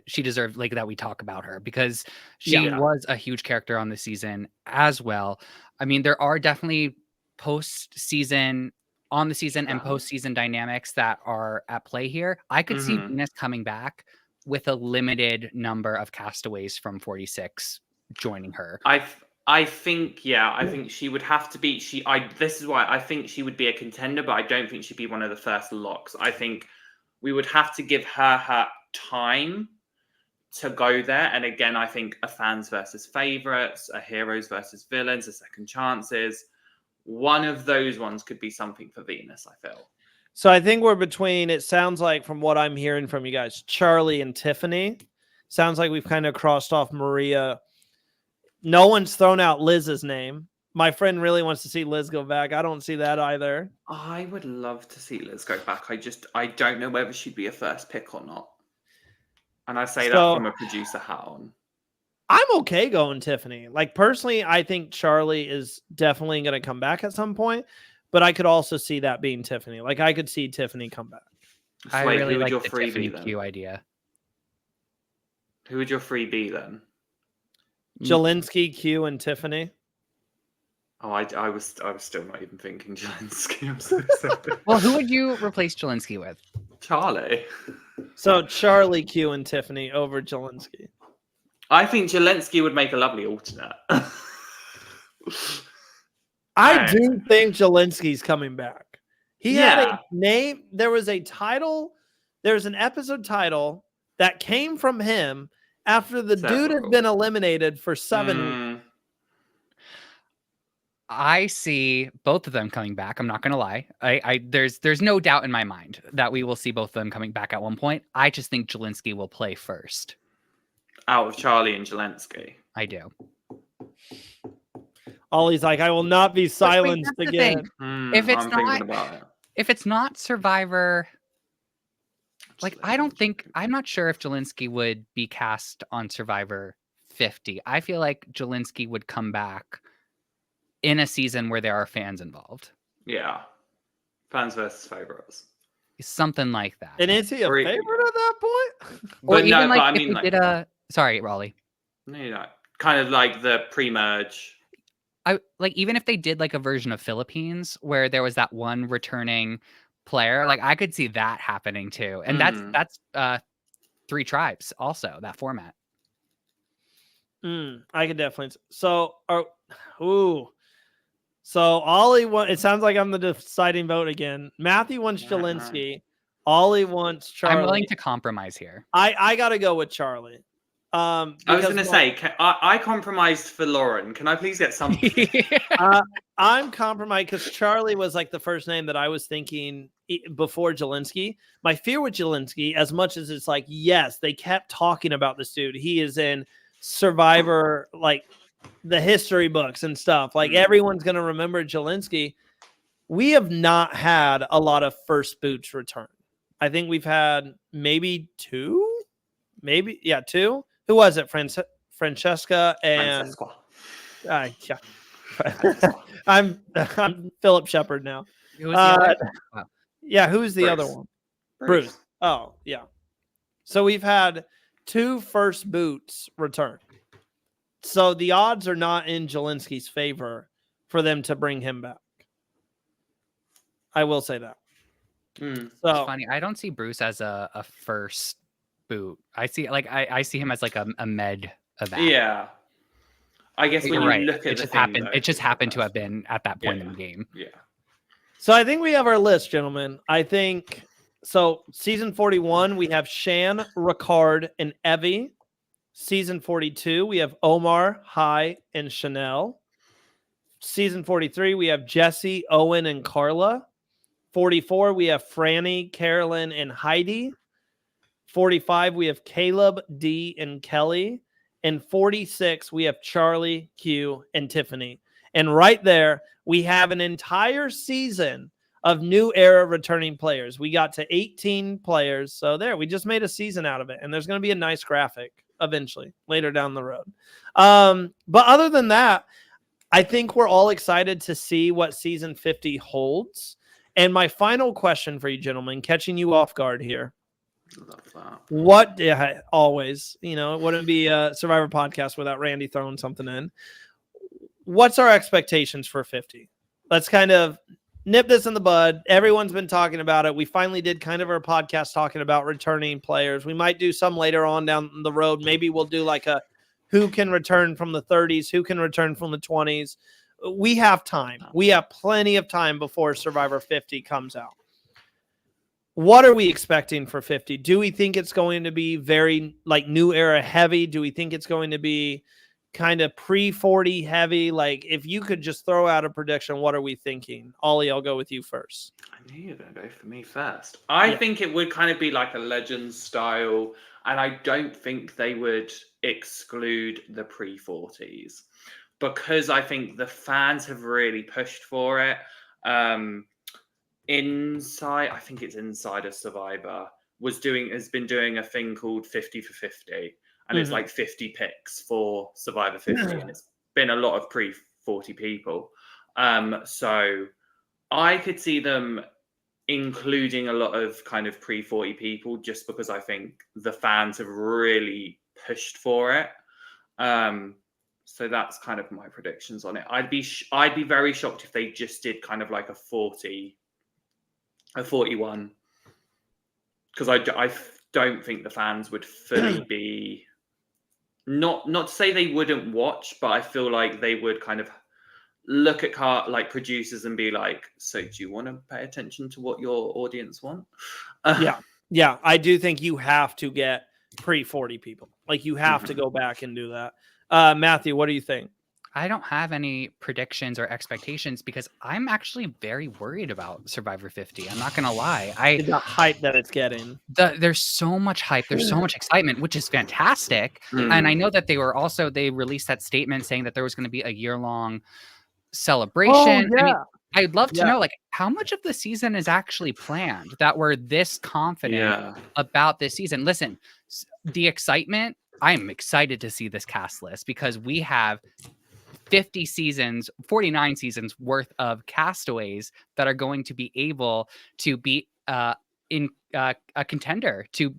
she deserved like that we talk about her, because she was a huge character on the season as well. I mean, there are definitely postseason and postseason dynamics that are at play here. I could see Venus coming back with a limited number of castaways from 46 joining her. I think she would have to be. This is why I think she would be a contender, but I don't think she'd be one of the first locks. I think we would have to give her time to go there. And again, I think a fans versus favorites, a heroes versus villains, a second chances. One of those ones could be something for Venus, I feel. So I think we're between, it sounds like from what I'm hearing from you guys, Charlie and Tiffany. Sounds like we've kind of crossed off Maria. No one's thrown out Liz's name. My friend really wants to see Liz go back. I don't see that either. I would love to see Liz go back. I don't know whether she'd be a first pick or not. And I say that from a producer hat on. I'm okay going Tiffany. Like, personally, I think Charlie is definitely going to come back at some point, but I could also see that being Tiffany. Like, I could see Tiffany come back. I really like the Tiffany Q idea. Who would your free be then? Jelinski, Q, and Tiffany. Oh, I was still not even thinking Jelinski. I'm so sorry. Well, who would you replace Jelinski with? Charlie. So Charlie, Q, and Tiffany over Jelinski. I think Jelinski would make a lovely alternate. I do think Jelinski's coming back. He had a name. There was a title. There's an episode title that came from him after the dude had been eliminated for 7 weeks. I see both of them coming back. I'm not going to lie. There's no doubt in my mind that we will see both of them coming back at one point. I just think Jelinski will play first. out of Charlie and Zelensky. I do. Ollie's like, I will not be silenced that's the thing. again. If it's I'm thinking not- about it. If it's not Survivor, like I'm not sure if Jelinski would be cast on Survivor 50. I feel like Jelinski would come back in a season where there are fans involved. Yeah. Fans versus favorites. Something like that. And is he a Or- favorite at that point? Or But even no, like but I if mean, we like, did a sorry, Raleigh. no, kind of like the pre-merge. I like even if they did like a version of Philippines where there was that one returning player, like I could see that happening too. And that's 3 tribes also, that format. I could definitely. So, so Ollie won. It sounds like I'm the deciding vote again. Matthew wants Jelinski. Ollie wants Charlie. I'm willing to compromise here. I got to go with Charlie. I was going to say, I compromised for Lauren. Can I please get something? I'm compromised because Charlie was like the first name that I was thinking before Jelinski. My fear with Jelinski, as much as it's like, yes, they kept talking about this dude. He is in Survivor, like the history books and stuff. Like everyone's going to remember Jelinski. We have not had a lot of first boots return. I think we've had maybe 2. Two. Who was it? Francesca and yeah. I'm Philip Shepard now. Who was the other? Wow. Yeah, who's the Bruce. other one? Bruce. Oh, yeah. So we've had 2 first boots return. So the odds are not in Jelinski's favor for them to bring him back. I will say that. So It's funny. I don't see Bruce as a first boot. I see him as like a med event. Yeah. I guess when You're you right. look at It the just thing, happened. though, It just happened to have been at that point in the game. Yeah. So I think we have our list, gentlemen. I think so. Season 41, we have Shan, Ricard, and Evie. Season 42, we have Omar, Hai, and Chanel. Season 43, we have Jesse, Owen, and Carla. 44, we have Franny, Carolyn, and Heidi. 45, we have Caleb, Dee, and Kelly. And 46, we have Charlie, Q, and Tiffany. And right there, we have an entire season of new era returning players. We got to 18 players. So there, we just made a season out of it. And there's going to be a nice graphic eventually later down the road. But other than that, I think we're all excited to see what season 50 holds. And my final question for you, gentlemen, catching you off guard here. What always, it wouldn't be a Survivor podcast without Randy throwing something in. What's our expectations for 50? Let's kind of nip this in the bud. Everyone's been talking about it. We finally did kind of our podcast talking about returning players. We might do some later on down the road. Maybe we'll do like a who can return from the 30s, who can return from the 20s. We have time. We have plenty of time before Survivor 50 comes out. What are we expecting for 50? Do we think it's going to be very like new era heavy? Do we think it's going to be kind of pre-40 heavy? Like if you could just throw out a prediction, what are we thinking? Ollie, I'll go with you first. I knew you were going to go for me first. I think it would kind of be like a Legends style, and I don't think they would exclude the pre-40s because I think the fans have really pushed for it. I think it's Insider Survivor has been doing a thing called 50 for 50, and it's like 50 picks for Survivor 50, and it's been a lot of pre-40 people. So I could see them including a lot of kind of pre-40 people just because I think the fans have really pushed for it. So that's kind of my predictions on it. I'd be very shocked if they just did kind of like a 41, because I don't think the fans would fully be not to say they wouldn't watch, but I feel like they would kind of look at like producers and be like, so do you want to pay attention to what your audience want? Yeah, I do think you have to get pre-40 people. Like you have to go back and do that. Matthew, what do you think? I don't have any predictions or expectations because I'm actually very worried about Survivor 50. I'm not gonna lie. The hype that it's getting. There's so much hype, there's so much excitement, which is fantastic. And I know that they released that statement saying that there was going to be a year-long celebration. I mean, I'd love to know, like, how much of the season is actually planned that we're this confident about this season. Listen, the excitement, I'm excited to see this cast list because we have 49 seasons worth of castaways that are going to be able to be in a contender to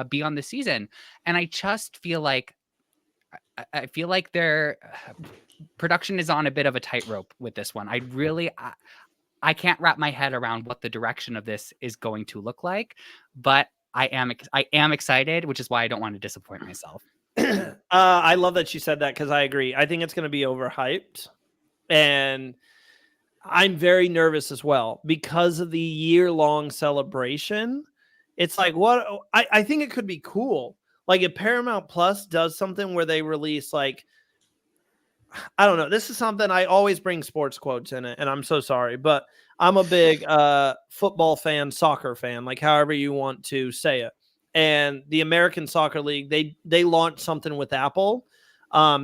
be on the season. And I just feel like their production is on a bit of a tightrope with this one. I can't wrap my head around what the direction of this is going to look like, but I am excited, which is why I don't want to disappoint myself. I love that you said that because I agree. I think it's going to be overhyped, and I'm very nervous as well because of the year-long celebration. It's like, what? I think it could be cool. Like if Paramount Plus does something where they release, like, I don't know. This is something I always bring sports quotes in it, and I'm so sorry, but I'm a big football fan, soccer fan, like however you want to say it. And the American Soccer League, they launched something with Apple,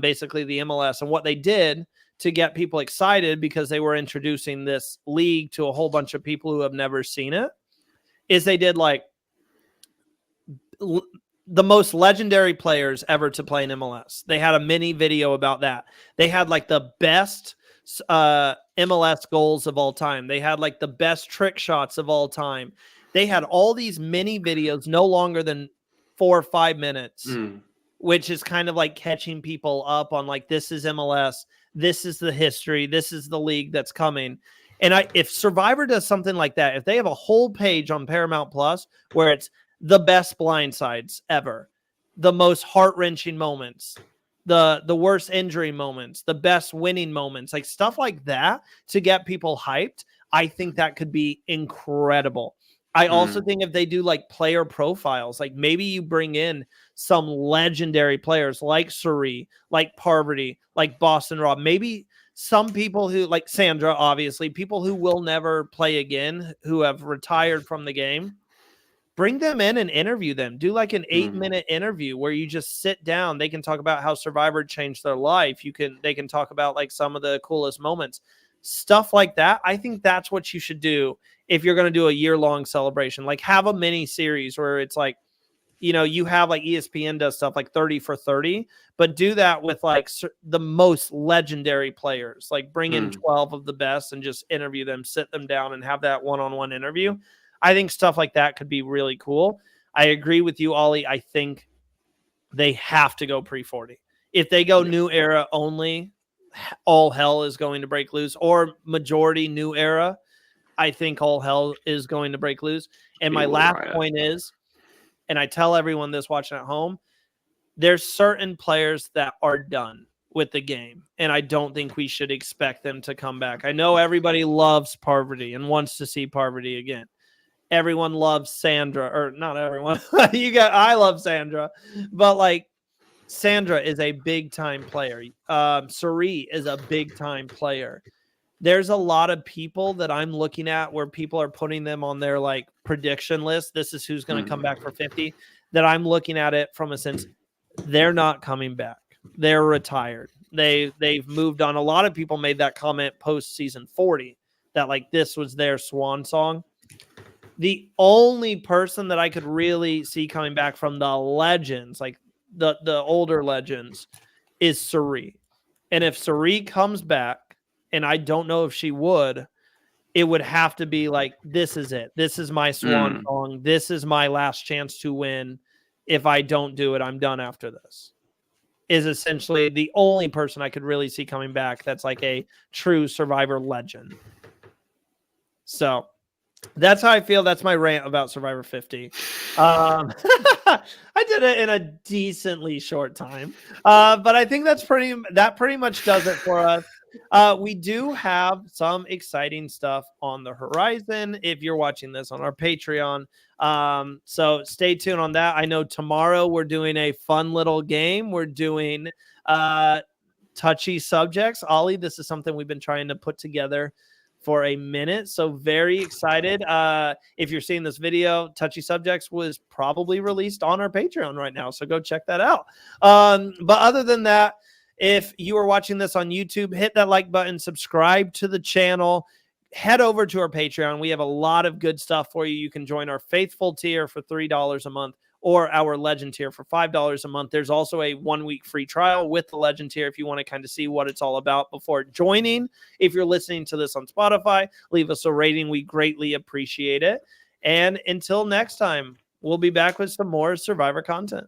basically the MLS. And what they did to get people excited because they were introducing this league to a whole bunch of people who have never seen it is they did like the most legendary players ever to play in MLS. They had a mini video about that. They had like the best MLS goals of all time. They had like the best trick shots of all time. They had all these mini videos, no longer than 4 or 5 minutes, which is kind of like catching people up on like, this is MLS. This is the history. This is the league that's coming. And if Survivor does something like that, if they have a whole page on Paramount Plus where it's the best blindsides ever, the most heart-wrenching moments, the worst injury moments, the best winning moments, like stuff like that to get people hyped, I think that could be incredible. I also think if they do like player profiles, like maybe you bring in some legendary players like Suri, like Parvati, like Boston Rob, maybe some people who like Sandra, obviously, people who will never play again, who have retired from the game, bring them in and interview them. Do like an 8-minute interview where you just sit down. They can talk about how Survivor changed their life. They can talk about like some of the coolest moments, stuff like that. I think that's what you should do if you're going to do a year-long celebration. Like have a mini series where it's like, you know, you have like ESPN does stuff like 30 for 30, but do that with like the most legendary players. Like bring in 12 of the best and just interview them, sit them down and have that one-on-one interview. I think stuff like that could be really cool. I agree with you, Ollie. I think they have to go pre-40. If they go new era only, all hell is going to break loose, or majority new era, I think all hell is going to break loose. And my last point is, and I tell everyone this watching at home, there's certain players that are done with the game, and I don't think we should expect them to come back. I know everybody loves Parvati and wants to see Parvati again. Everyone loves Sandra, or not everyone. I love Sandra, but like Sandra is a big time player. Suri is a big time player. There's a lot of people that I'm looking at where people are putting them on their like prediction list. This is who's going to come back for 50. That I'm looking at it from a sense, they're not coming back. They're retired. They've moved on. A lot of people made that comment post season 40 that like this was their swan song. The only person that I could really see coming back from the legends, like the older legends, is Suri. And if Suri comes back, and I don't know if she would, it would have to be like, this is it. This is my swan song. This is my last chance to win. If I don't do it, I'm done after this. Is essentially the only person I could really see coming back that's like a true Survivor legend. So that's how I feel. That's my rant about Survivor 50. I did it in a decently short time. But I think that pretty much does it for us. We do have some exciting stuff on the horizon if you're watching this on our Patreon. So stay tuned on that. I know tomorrow we're doing a fun little game. We're doing touchy subjects. Ollie, this is something we've been trying to put together for a minute, so very excited. If you're seeing this video, touchy subjects was probably released on our Patreon right now, so go check that out. But other than that, if you are watching this on YouTube, hit that like button, subscribe to the channel, head over to our Patreon. We have a lot of good stuff for you. You can join our faithful tier for $3 a month or our legend tier for $5 a month. There's also a 1-week free trial with the legend tier if you want to kind of see what it's all about before joining. If you're listening to this on Spotify, leave us a rating. We greatly appreciate it. And until next time, we'll be back with some more Survivor content.